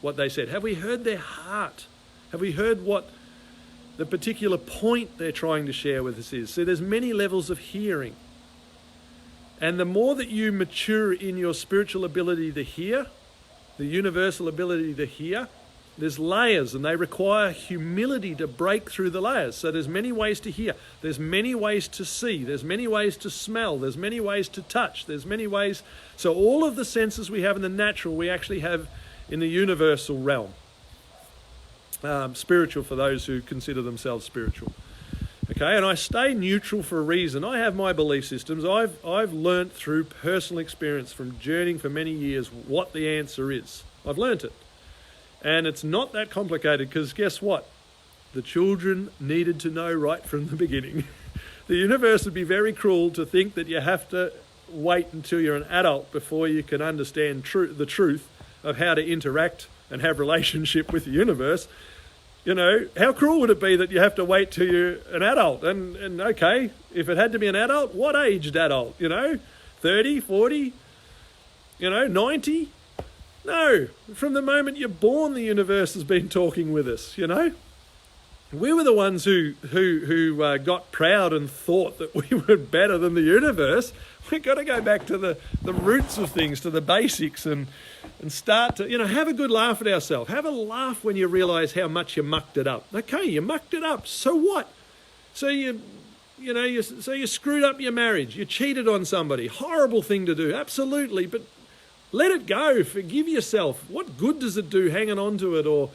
what they said? Have we heard their heart? Have we heard what the particular point they're trying to share with us is? So there's many levels of hearing. And the more that you mature in your spiritual ability to hear, the universal ability to hear, there's layers, and they require humility to break through the layers. So there's many ways to hear. There's many ways to see. There's many ways to smell. There's many ways to touch. There's many ways. So all of the senses we have in the natural, we actually have in the universal realm. Spiritual for those who consider themselves spiritual. Okay, and I stay neutral for a reason. I have my belief systems. I've learnt through personal experience from journeying for many years what the answer is. I've learnt it. And it's not that complicated, because guess what? The children needed to know right from the beginning. The universe would be very cruel to think that you have to wait until you're an adult before you can understand the truth of how to interact and have relationship with the universe. How cruel would it be that you have to wait till you're an adult? And okay, if it had to be an adult, what aged adult? 30, 40, 90? No, from the moment you're born, the universe has been talking with us, We were the ones who got proud and thought that we were better than the universe. We've got to go back to the roots of things, to the basics, and start to, have a good laugh at ourselves. Have a laugh when you realise how much you mucked it up. Okay, you mucked it up, so what? So you screwed up your marriage. You cheated on somebody. Horrible thing to do, absolutely, but let it go. Forgive yourself. What good does it do hanging on to it? Or,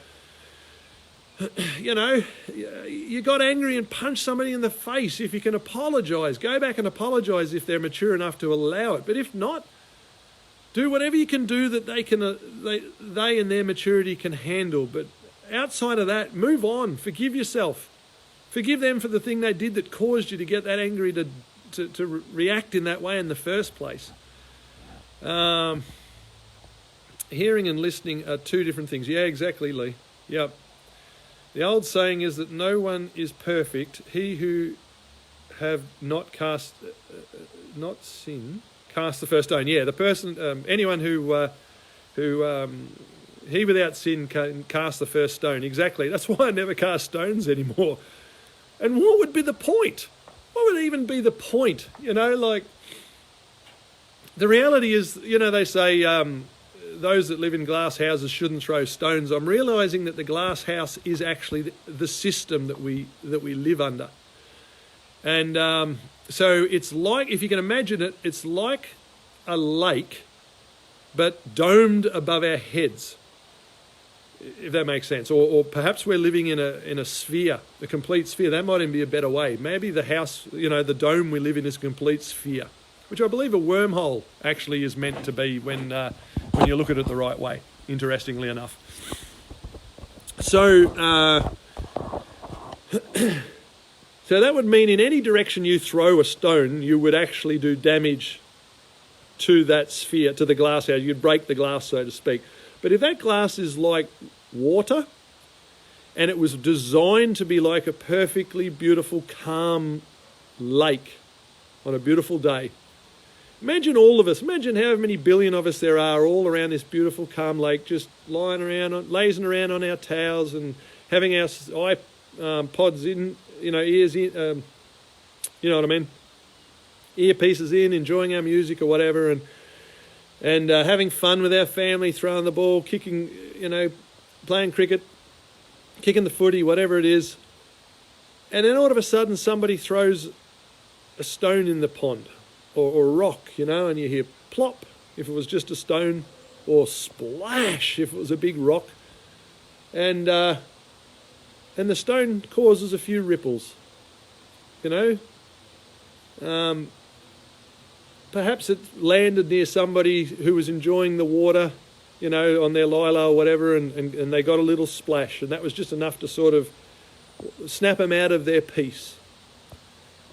you got angry and punched somebody in the face. If you can apologise, go back and apologise if they're mature enough to allow it. But if not, do whatever you can do that they and their maturity can handle. But outside of that, move on. Forgive yourself. Forgive them for the thing they did that caused you to get that angry, to react in that way in the first place. Hearing and listening are two different things. Yeah, exactly, Lee. Yep. The old saying is that no one is perfect. He who have not sinned, cast the first stone. Yeah, the person, anyone who he without sin can cast the first stone. Exactly. That's why I never cast stones anymore. And what would be the point? What would even be the point? The reality is, they say those that live in glass houses shouldn't throw stones. I'm realising that the glass house is actually the system that we live under. And so it's like, if you can imagine it, it's like a lake, but domed above our heads, if that makes sense. Or perhaps we're living in a sphere, a complete sphere. That might even be a better way. Maybe the house, the dome we live in is a complete sphere, which I believe a wormhole actually is meant to be when you look at it the right way, interestingly enough. So, so that would mean in any direction you throw a stone, you would actually do damage to that sphere, to the glass house. You'd break the glass, so to speak. But if that glass is like water, and it was designed to be like a perfectly beautiful, calm lake on a beautiful day, imagine all of us, imagine how many billion of us there are all around this beautiful, calm lake, just lying around, lazing around on our towels and having our iPods in, ears in, you know what I mean? Earpieces in, enjoying our music or whatever, and having fun with our family, throwing the ball, kicking, playing cricket, kicking the footy, whatever it is. And then all of a sudden somebody throws a stone in the pond, or a rock, and you hear plop if it was just a stone, or splash if it was a big rock. And the stone causes a few ripples, perhaps it landed near somebody who was enjoying the water, you know, on their lilo or whatever, and they got a little splash, and that was just enough to sort of snap them out of their peace.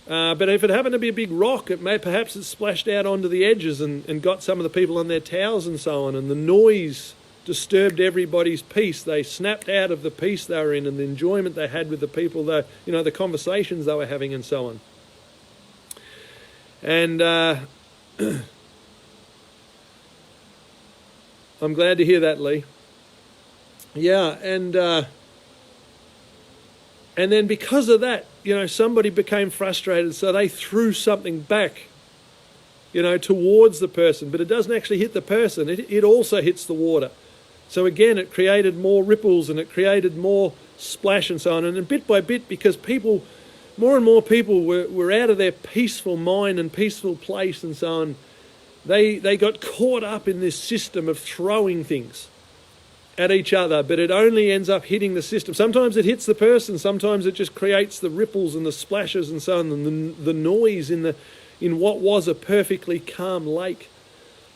But if it happened to be a big rock, perhaps it splashed out onto the edges and got some of the people on their towels and so on, and the noise disturbed everybody's peace. They snapped out of the peace they were in and the enjoyment they had with the people, the conversations they were having and so on. And I'm glad to hear that, Lee. Yeah, and then because of that, you know, somebody became frustrated, so they threw something back, you know, towards the person, but it doesn't actually hit the person. It also hits the water. So again, it created more ripples and it created more splash and so on. And bit by bit, because more and more people were out of their peaceful mind and peaceful place and so on, they got caught up in this system of throwing things at each other, but it only ends up hitting the system. Sometimes it hits the person, sometimes it just creates the ripples and the splashes and so on, and the noise in what was a perfectly calm lake.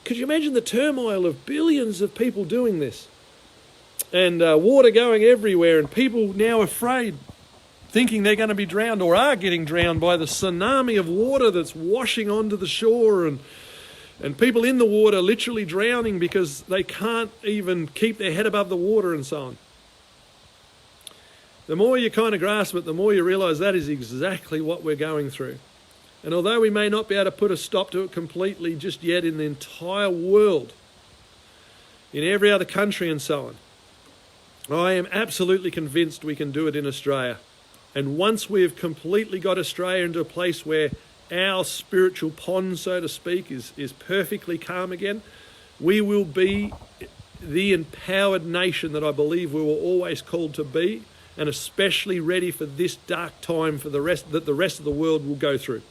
Could you imagine the turmoil of billions of people doing this? And water going everywhere, and people now afraid, thinking they're going to be drowned or are getting drowned by the tsunami of water that's washing onto the shore, and people in the water literally drowning because they can't even keep their head above the water and so on. The more you kind of grasp it, the more you realise that is exactly what we're going through. And although we may not be able to put a stop to it completely just yet in the entire world, in every other country and so on, I am absolutely convinced we can do it in Australia. And once we've completely got Australia into a place where our spiritual pond, so to speak, is perfectly calm again, we will be the empowered nation that I believe we were always called to be, and especially ready for this dark time for the rest of the world will go through.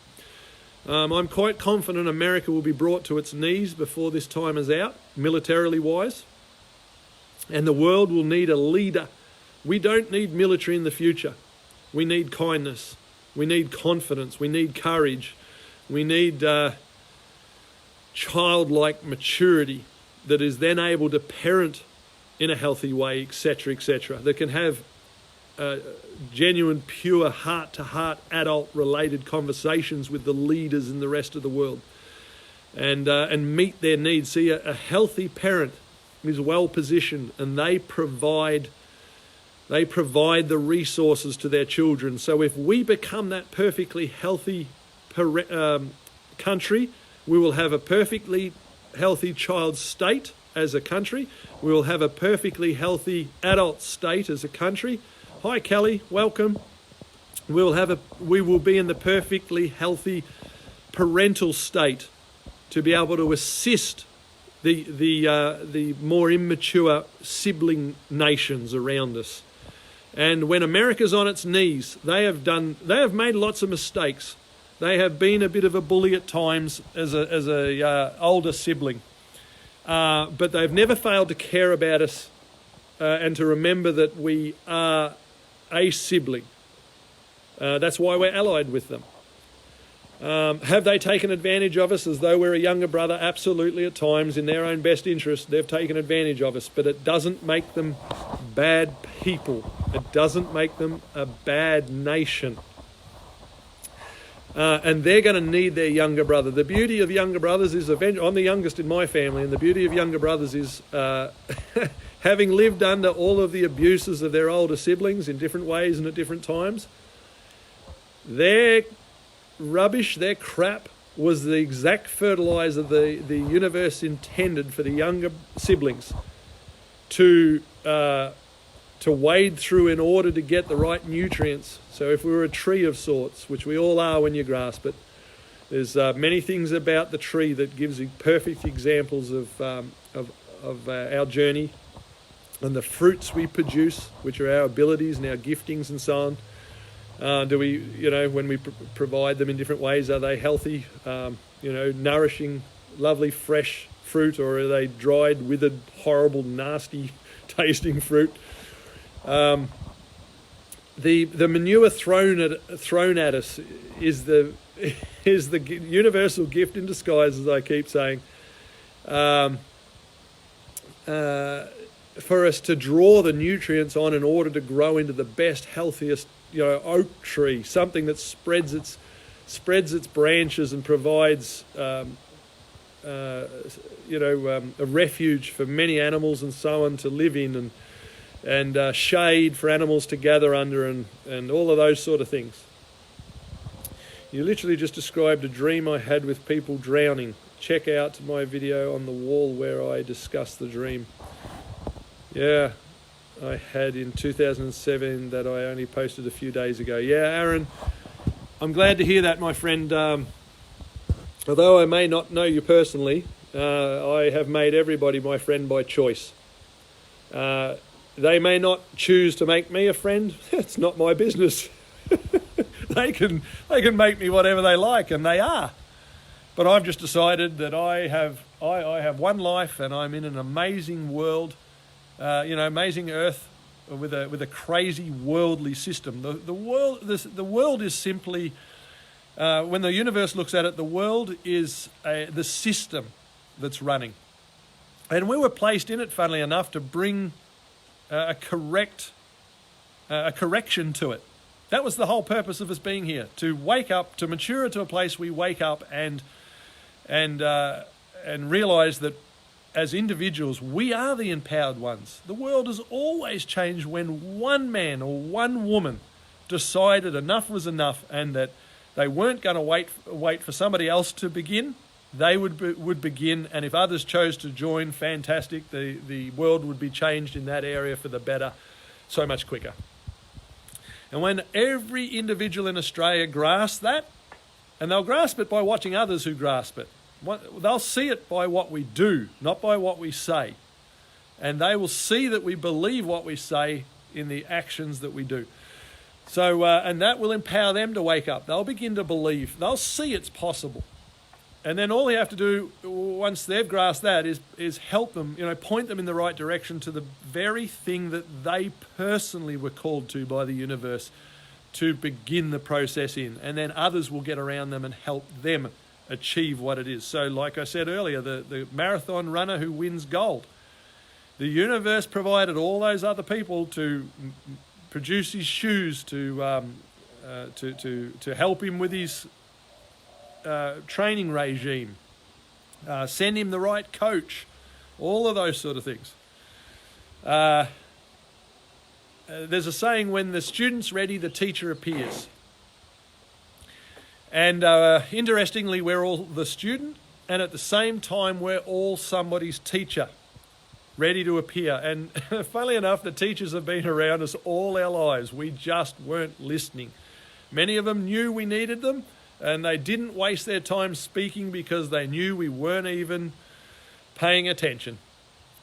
I'm quite confident America will be brought to its knees before this time is out, militarily wise, and the world will need a leader. We don't need military in the future. We need kindness. We need confidence. We need courage. We need childlike maturity that is then able to parent in a healthy way, etc., etc., that can have genuine, pure, heart-to-heart, adult-related conversations with the leaders in the rest of the world, and meet their needs. See, a healthy parent is well-positioned, and they provide the resources to their children. So if we become that perfectly healthy country, we will have a perfectly healthy child state as a country. We will have a perfectly healthy adult state as a country. Hi, Kelly. Welcome. We will be in the perfectly healthy parental state to be able to assist the more immature sibling nations around us. And when America's on its knees, they have made lots of mistakes. They have been a bit of a bully at times as a older sibling, but they've never failed to care about us and to remember that we are a sibling. That's why we're allied with them. Have they taken advantage of us as though we're a younger brother? Absolutely, at times, in their own best interest, they've taken advantage of us, but it doesn't make them bad people. It doesn't make them a bad nation. And they're going to need their younger brother. The beauty of younger brothers is, I'm the youngest in my family, and the beauty of younger brothers is having lived under all of the abuses of their older siblings in different ways and at different times, their rubbish, their crap, was the exact fertilizer the universe intended for the younger siblings to wade through in order to get the right nutrients. So if we were a tree of sorts, which we all are when you grasp it, there's many things about the tree that gives you perfect examples of our journey and the fruits we produce, which are our abilities and our giftings and so on. Do we, when we provide them in different ways, are they healthy, nourishing, lovely, fresh fruit, or are they dried, withered, horrible, nasty tasting fruit? the manure thrown at us is the universal gift in disguise, as I keep saying, for us to draw the nutrients on in order to grow into the best, healthiest, oak tree, something that spreads its branches and provides a refuge for many animals and so on to live in, and shade for animals to gather under, and all of those sort of things. You literally just described a dream I had with people drowning. Check out my video on the wall where I discuss the dream. Yeah, I had in 2007 that I only posted a few days ago. Yeah, Aaron, I'm glad to hear that, my friend. Although I may not know you personally, I have made everybody my friend by choice. They may not choose to make me a friend. It's not my business. They can make me whatever they like, and they are. But I've just decided that I have one life, and I'm in an amazing world, amazing earth with a crazy worldly system. The world is simply, when the universe looks at it, the world is the system that's running, and we were placed in it, funnily enough, to bring a correction to it. That was the whole purpose of us being here, to wake up, to mature to a place we wake up and realise that as individuals, we are the empowered ones. The world has always changed when one man or one woman decided enough was enough, and that they weren't going to wait for somebody else to begin. They would begin, and if others chose to join, fantastic. The world would be changed in that area for the better so much quicker. And when every individual in Australia grasps that, and they'll grasp it by watching others who grasp it, they'll see it by what we do, not by what we say. And they will see that we believe what we say in the actions that we do. So, and that will empower them to wake up. They'll begin to believe. They'll see it's possible. And then all you have to do, once they've grasped that, is help them, point them in the right direction to the very thing that they personally were called to by the universe to begin the process in. And then others will get around them and help them achieve what it is. So like I said earlier, the marathon runner who wins gold, the universe provided all those other people to produce his shoes, to help him with his training regime, send him the right coach, all of those sort of things. There's a saying, when the student's ready, the teacher appears. And interestingly, we're all the student, and at the same time, we're all somebody's teacher, ready to appear. And funnily enough, the teachers have been around us all our lives. We just weren't listening. Many of them knew we needed them, and they didn't waste their time speaking because they knew we weren't even paying attention.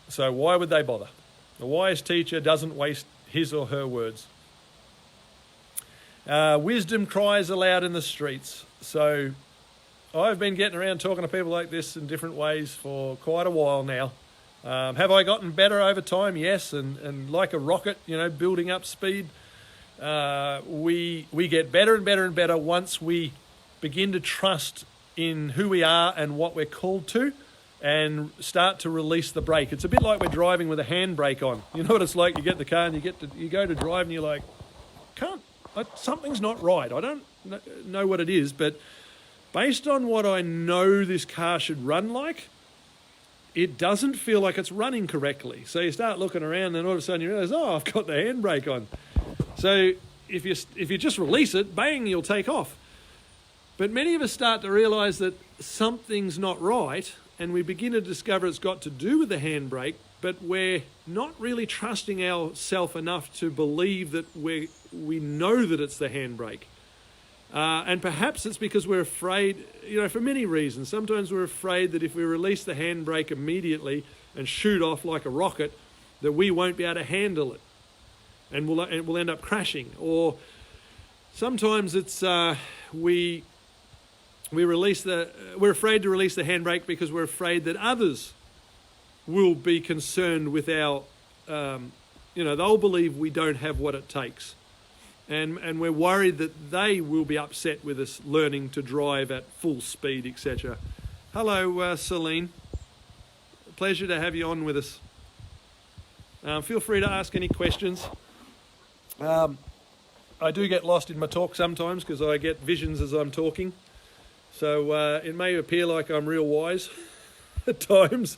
So why would they bother? A wise teacher doesn't waste his or her words. Wisdom cries aloud in the streets. So I've been getting around talking to people like this in different ways for quite a while now. Have I gotten better over time? Yes, and like a rocket, building up speed. We get better and better and better once we begin to trust in who we are and what we're called to, and start to release the brake. It's a bit like we're driving with a handbrake on. You know what it's like? You get in the car and you go to drive and you're like, something's not right. I don't know what it is, but based on what I know this car should run like, it doesn't feel like it's running correctly. So you start looking around, and all of a sudden you realise, I've got the handbrake on. So if you just release it, bang, you'll take off. But many of us start to realise that something's not right, and we begin to discover it's got to do with the handbrake, but we're not really trusting ourselves enough to believe that we know that it's the handbrake. And perhaps it's because we're afraid, for many reasons. Sometimes we're afraid that if we release the handbrake immediately and shoot off like a rocket, that we won't be able to handle it, and we'll end up crashing. Or sometimes it's we're afraid to release the handbrake because we're afraid that others will be concerned with our, they'll believe we don't have what it takes. and we're worried that they will be upset with us learning to drive at full speed, etc. Hello, Celine. Pleasure to have you on with us. Feel free to ask any questions. I do get lost in my talk sometimes because I get visions as I'm talking. So it may appear like I'm real wise at times,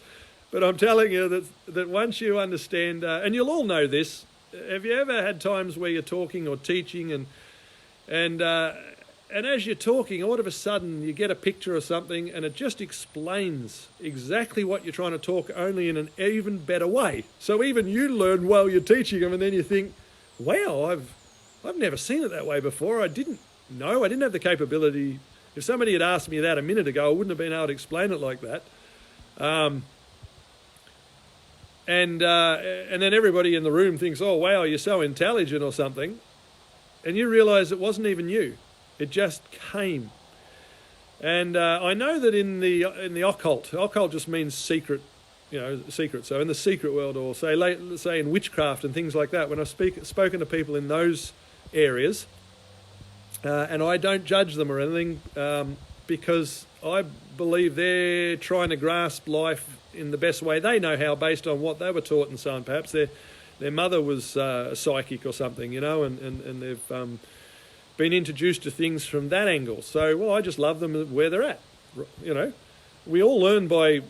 but I'm telling you that once you understand, and you'll all know this, have you ever had times where you're talking or teaching and as you're talking, all of a sudden you get a picture or something and it just explains exactly what you're trying to talk, only in an even better way. So even you learn while you're teaching them, and then you think, wow, I've never seen it that way before. I didn't have the capability. If somebody had asked me that a minute ago, I wouldn't have been able to explain it like that. And then everybody in the room thinks, oh, wow, you're so intelligent or something. And you realise it wasn't even you. It just came. And I know that in the occult just means secret, secret. So in the secret world, or say in witchcraft and things like that, when I've spoken to people in those areas, and I don't judge them or anything, because I believe they're trying to grasp life in the best way they know how, based on what they were taught and so on. Perhaps their mother was a psychic or something, and they've been introduced to things from that angle. So, well, I just love them where they're at. We all learn by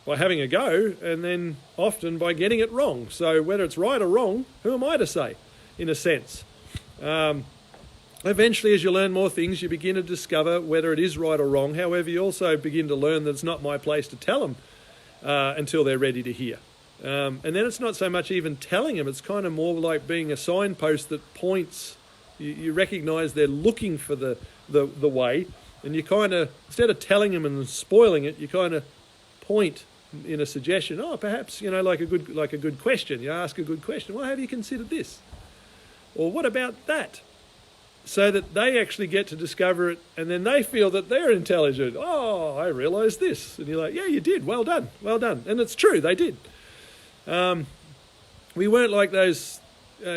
having a go, and then often by getting it wrong. So whether it's right or wrong, who am I to say, in a sense? Eventually, as you learn more things, you begin to discover whether it is right or wrong. However, you also begin to learn that it's not my place to tell them until they're ready to hear. And then it's not so much even telling them, it's kind of more like being a signpost that points. You recognise they're looking for the way, and you kind of, instead of telling them and spoiling it, you kind of point in a suggestion. Oh, perhaps, like a good question. You ask a good question. Well, have you considered this? Or what about that? So that they actually get to discover it, and then they feel that they're intelligent. Oh, I realised this. And you're like, yeah, you did. Well done. Well done. And it's true, they did. We weren't like those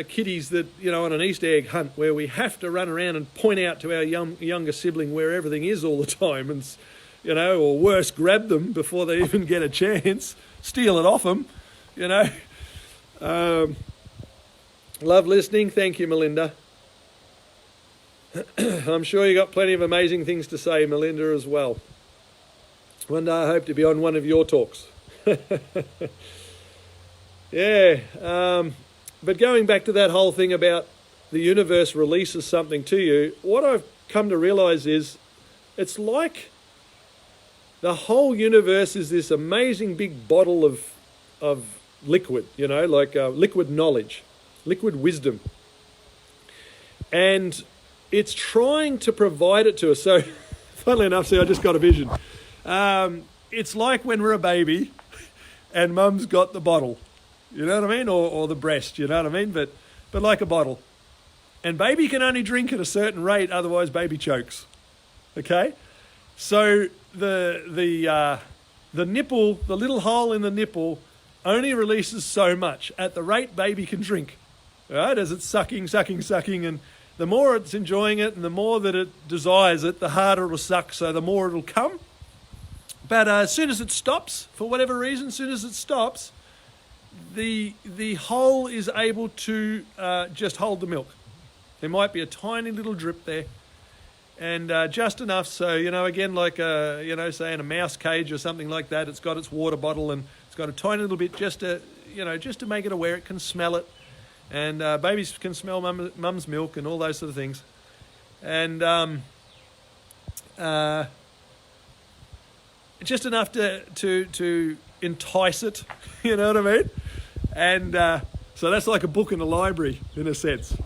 kiddies that, on an Easter egg hunt where we have to run around and point out to our younger sibling where everything is all the time, and, or worse, grab them before they even get a chance, steal it off them, Love listening. Thank you, Melinda. I'm sure you got plenty of amazing things to say, Melinda, as well. One day I hope to be on one of your talks. Yeah, but going back to that whole thing about the universe releases something to you, what I've come to realise is it's like the whole universe is this amazing big bottle of liquid, like liquid knowledge, liquid wisdom. And it's trying to provide it to us. So, funnily enough, I just got a vision. It's like when we're a baby and mum's got the bottle. You know what I mean? Or the breast, you know what I mean? But like a bottle. And baby can only drink at a certain rate, otherwise baby chokes. Okay? So the nipple, the little hole in the nipple, only releases so much at the rate baby can drink. Right? As it's sucking, and the more it's enjoying it and the more that it desires it, the harder it'll suck, so the more it'll come. But as soon as it stops, for whatever reason, the hole is able to just hold the milk. There might be a tiny little drip there, and just enough so, again, like, say in a mouse cage or something like that, it's got its water bottle and it's got a tiny little bit just to make it aware it can smell it. And babies can smell mum's milk and all those sort of things. And just enough to entice it, you know what I mean? And so that's like a book in a library, in a sense.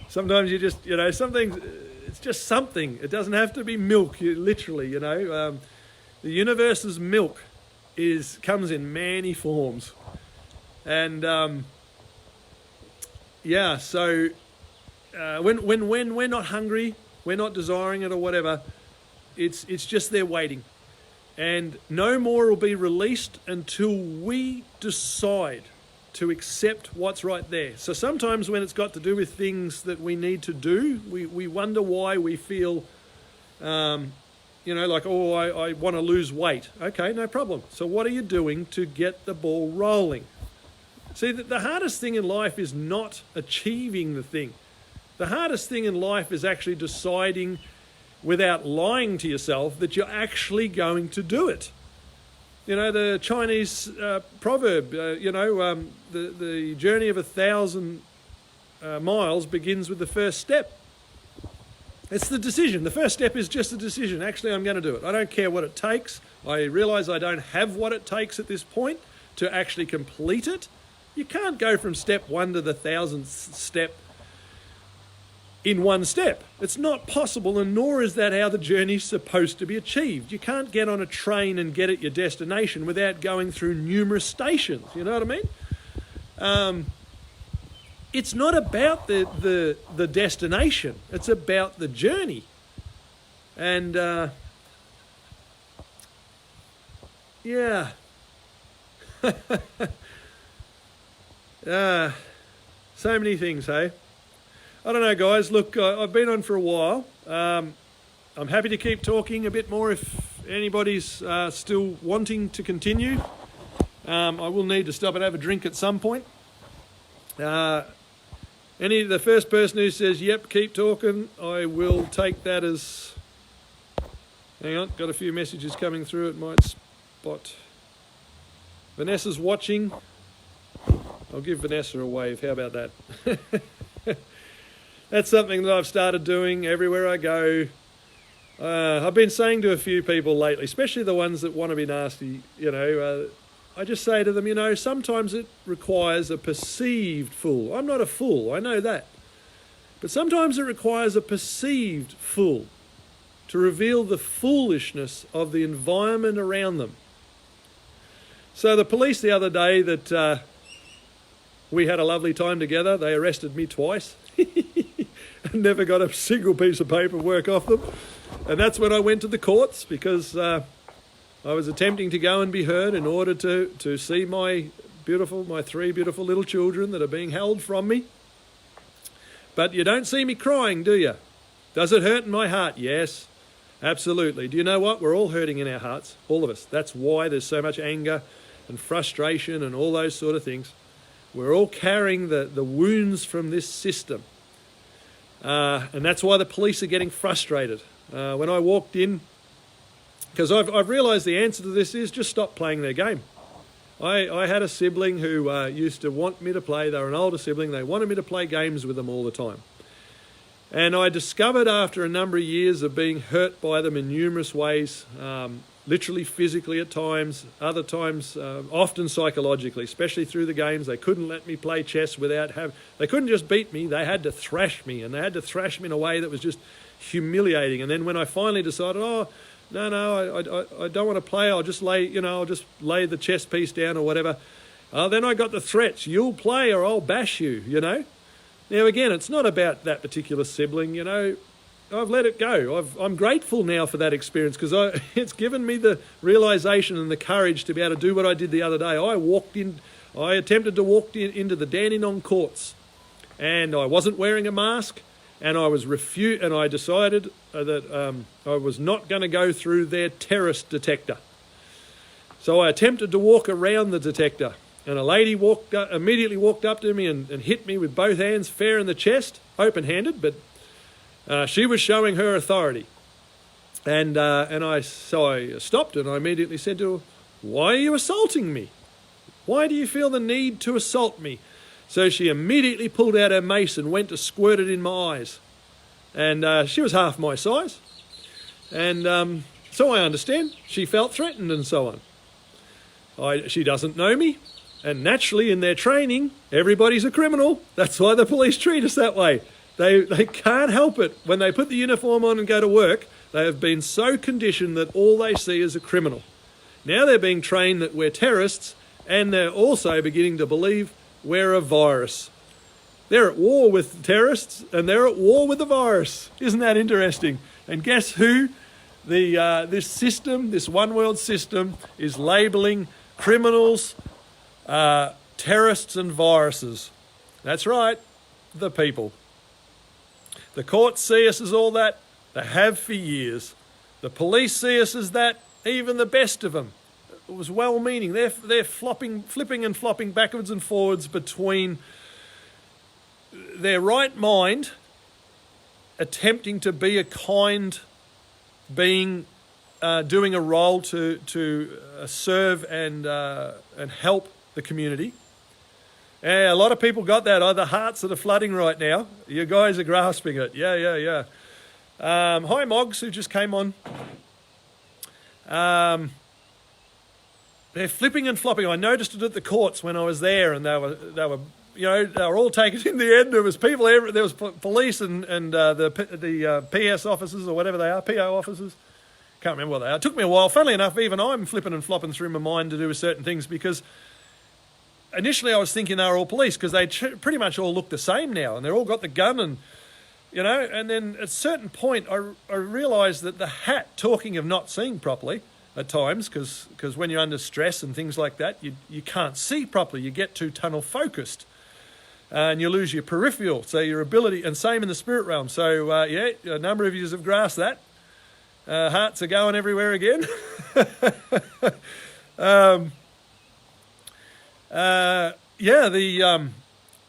Sometimes you just, something, it's just something. It doesn't have to be milk, literally, The universe's milk comes in many forms. And so when we're not hungry, we're not desiring it or whatever, it's just there waiting. And no more will be released until we decide to accept what's right there. So sometimes when it's got to do with things that we need to do, we wonder why we feel, like, oh, I want to lose weight. Okay, no problem. So what are you doing to get the ball rolling? See, the hardest thing in life is not achieving the thing. The hardest thing in life is actually deciding without lying to yourself that you're actually going to do it. You know, the Chinese proverb, the journey of 1,000 miles begins with the first step. It's the decision. The first step is just a decision. Actually, I'm going to do it. I don't care what it takes. I realise I don't have what it takes at this point to actually complete it. You can't go from step 1 to the 1,000th step in one step. It's not possible, and nor is that how the journey's supposed to be achieved. You can't get on a train and get at your destination without going through numerous stations. You know what I mean? It's not about the destination. It's about the journey. And so many things, hey? I don't know, guys. Look, I've been on for a while. I'm happy to keep talking a bit more if anybody's still wanting to continue. I will need to stop and have a drink at some point. The first person who says, yep, keep talking, I will take that as... Hang on, got a few messages coming through. It might spot. Vanessa's watching. I'll give Vanessa a wave. How about that? That's something that I've started doing everywhere I go. I've been saying to a few people lately, especially the ones that want to be nasty, I just say to them, sometimes it requires a perceived fool. I'm not a fool, I know that. But sometimes it requires a perceived fool to reveal the foolishness of the environment around them. So the police the other day that we had a lovely time together, they arrested me twice. Never got a single piece of paperwork off them. And that's when I went to the courts because I was attempting to go and be heard in order to see my 3 beautiful little children that are being held from me. But you don't see me crying, do you? Does it hurt in my heart? Yes, absolutely. Do you know what? We're all hurting in our hearts, all of us. That's why there's so much anger and frustration and all those sort of things. We're all carrying the wounds from this system. And that's why the police are getting frustrated. When I walked in, because I've realised the answer to this is just stop playing their game. I had a sibling who used to want me to play. They were an older sibling. They wanted me to play games with them all the time. And I discovered after a number of years of being hurt by them in numerous ways, literally physically at times, other times often psychologically, especially through the games. They couldn't let me play chess they couldn't just beat me, they had to thrash me, and they had to thrash me in a way that was just humiliating. And then when I finally decided, no, I don't want to play, I'll just lay the chess piece down or whatever. Then I got the threats, you'll play or I'll bash you, Now again, it's not about that particular sibling, I've let it go. I'm grateful now for that experience because it's given me the realisation and the courage to be able to do what I did the other day. I attempted to walk into the Dandenong courts and I wasn't wearing a mask and I was and I decided that I was not going to go through their terrorist detector. So I attempted to walk around the detector and a lady immediately walked up to me and hit me with both hands fair in the chest, open-handed, but she was showing her authority. And I stopped and I immediately said to her, why are you assaulting me? Why do you feel the need to assault me? So she immediately pulled out her mace and went to squirt it in my eyes. And she was half my size. And so I understand. She felt threatened and so on. She doesn't know me. And naturally in their training, everybody's a criminal. That's why the police treat us that way. They can't help it. When they put the uniform on and go to work, they have been so conditioned that all they see is a criminal. Now they're being trained that we're terrorists, and they're also beginning to believe we're a virus. They're at war with terrorists, and they're at war with the virus. Isn't that interesting? And guess who? This system, this one world system, is labelling criminals, terrorists and viruses. That's right, the people. The courts see us as all that. They have for years. The police see us as that. Even the best of them. It was well-meaning. They're flipping and flopping backwards and forwards between their right mind, attempting to be a kind being, doing a role to serve and help the community. Yeah, a lot of people got that. Oh, the hearts that are flooding right now. You guys are grasping it. Yeah. Hi, Moggs, who just came on. They're flipping and flopping. I noticed it at the courts when I was there, and they were all taken in the end. There was people there. There was police and the PS officers or whatever they are, PO officers. Can't remember what they are. It took me a while. Funnily enough, even I'm flipping and flopping through my mind to do with certain things, because initially I was thinking they were all police, because they pretty much all look the same now, and they're all got the gun, and and then at a certain point I realised that the hat, talking of not seeing properly at times, because when you're under stress and things like that, you can't see properly. You get too tunnel focused, and you lose your peripheral, so your ability, and same in the spirit realm. So a number of you have grasped that. Hearts are going everywhere again.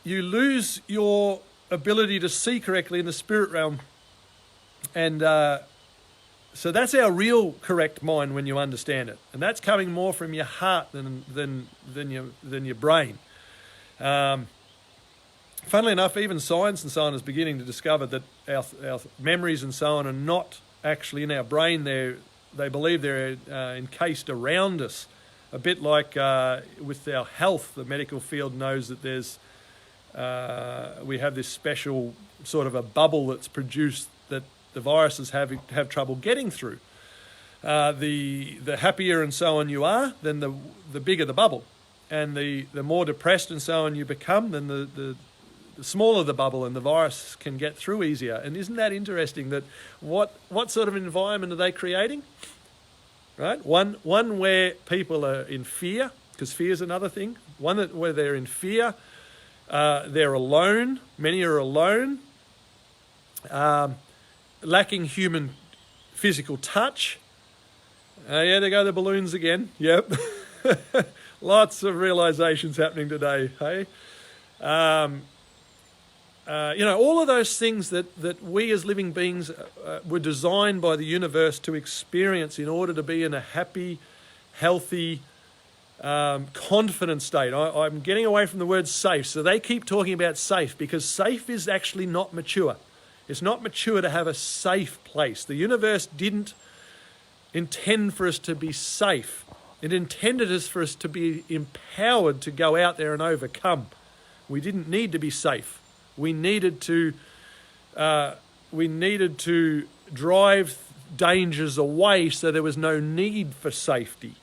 You lose your ability to see correctly in the spirit realm, and so that's our real correct mind when you understand it, and that's coming more from your heart than your brain. Funnily enough, even science and so on is beginning to discover that our memories and so on are not actually in our brain. They believe they're encased around us, a bit like with our health. The medical field knows that we have this special sort of a bubble that's produced that the viruses have trouble getting through. The happier and so on you are, then the bigger the bubble, and the more depressed and so on you become, then the smaller the bubble, and the virus can get through easier. And isn't that interesting? That what sort of environment are they creating? Right, one where people are in fear, because fear is another thing. One where they're in fear. They're alone. Many are alone, lacking human physical touch. There go the balloons again. Yep. Lots of realizations happening today. Hey, all of those things that we as living beings were designed by the universe to experience in order to be in a happy, healthy, confident state. I'm getting away from the word safe. So they keep talking about safe, because safe is actually not mature. It's not mature to have a safe place. The universe didn't intend for us to be safe. It intended us for us to be empowered to go out there and overcome. We didn't need to be safe. We needed to drive dangers away, so there was no need for safety.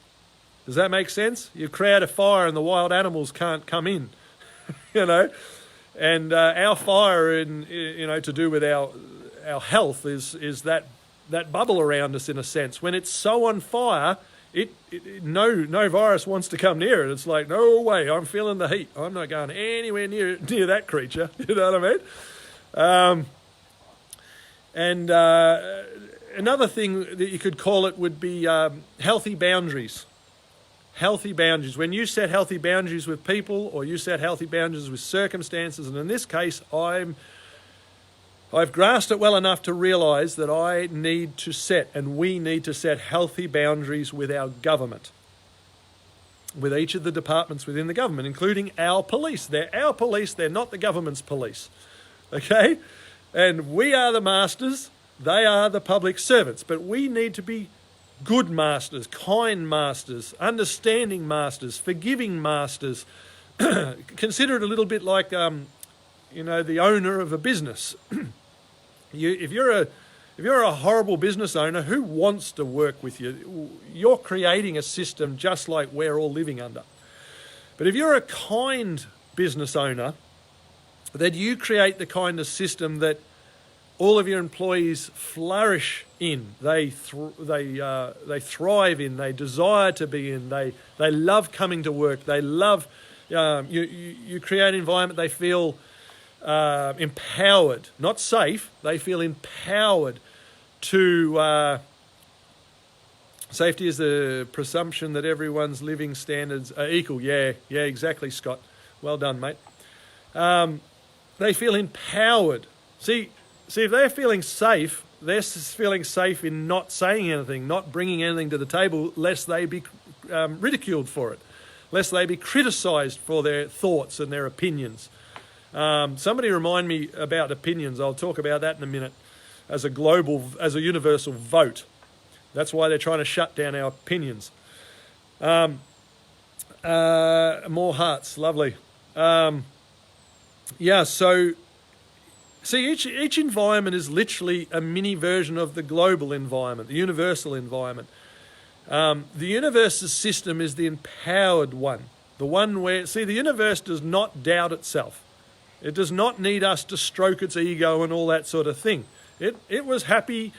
Does that make sense? You create a fire and the wild animals can't come in, And our fire, to do with our health, is that bubble around us, in a sense. When it's so on fire, no virus wants to come near it. It's like, no way, I'm feeling the heat. I'm not going anywhere near that creature. You know what I mean? And another thing that you could call it would be healthy boundaries. Healthy boundaries. When you set healthy boundaries with people, or you set healthy boundaries with circumstances, and in this case, I've grasped it well enough to realise that I need to set, and we need to set, healthy boundaries with our government, with each of the departments within the government, including our police. They're our police, they're not the government's police. Okay? And we are the masters, they are the public servants, but we need to be good masters, kind masters, understanding masters, forgiving masters. Consider it a little bit like, the owner of a business. If you're a horrible business owner, who wants to work with you? You're creating a system just like we're all living under. But if you're a kind business owner, then you create the kind of system that all of your employees flourish in. They thrive in. They desire to be in. They love coming to work. They love You create an environment they feel empowered, not safe. They feel empowered to. Safety is the presumption that everyone's living standards are equal. Yeah, exactly, Scott. Well done, mate. They feel empowered. See, if they're feeling safe, they're feeling safe in not saying anything, not bringing anything to the table, lest they be ridiculed for it, lest they be criticised for their thoughts and their opinions. Somebody remind me about opinions. I'll talk about that in a minute. As a universal vote. That's why they're trying to shut down our opinions. More hearts, lovely. So see, each environment is literally a mini version of the global environment, the universal environment. The universe's system is the empowered one, the one where, see, the universe does not doubt itself. It does not need us to stroke its ego and all that sort of thing. It was happy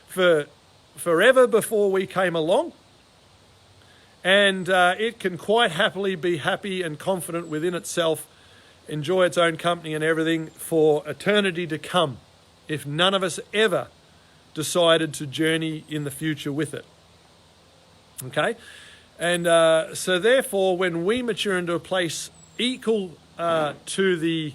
for forever before we came along, and it can quite happily be happy and confident within itself, enjoy its own company and everything for eternity to come, if none of us ever decided to journey in the future with it. Okay? And so therefore, when we mature into a place equal to the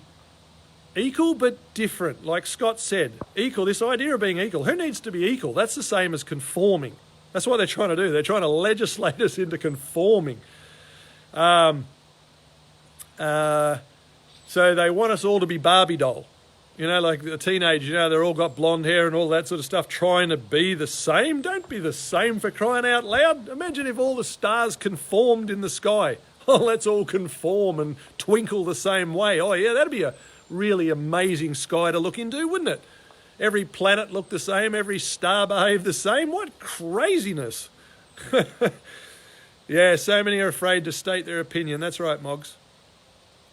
equal but different, like Scott said, equal, this idea of being equal. Who needs to be equal? That's the same as conforming. That's what they're trying to do. They're trying to legislate us into conforming. So they want us all to be Barbie doll. You know, like a teenager, they're all got blonde hair and all that sort of stuff, trying to be the same. Don't be the same, for crying out loud. Imagine if all the stars conformed in the sky. Oh, let's all conform and twinkle the same way. Oh, yeah, that'd be a really amazing sky to look into, wouldn't it? Every planet looked the same, every star behaved the same. What craziness. Yeah, so many are afraid to state their opinion. That's right, Moggs.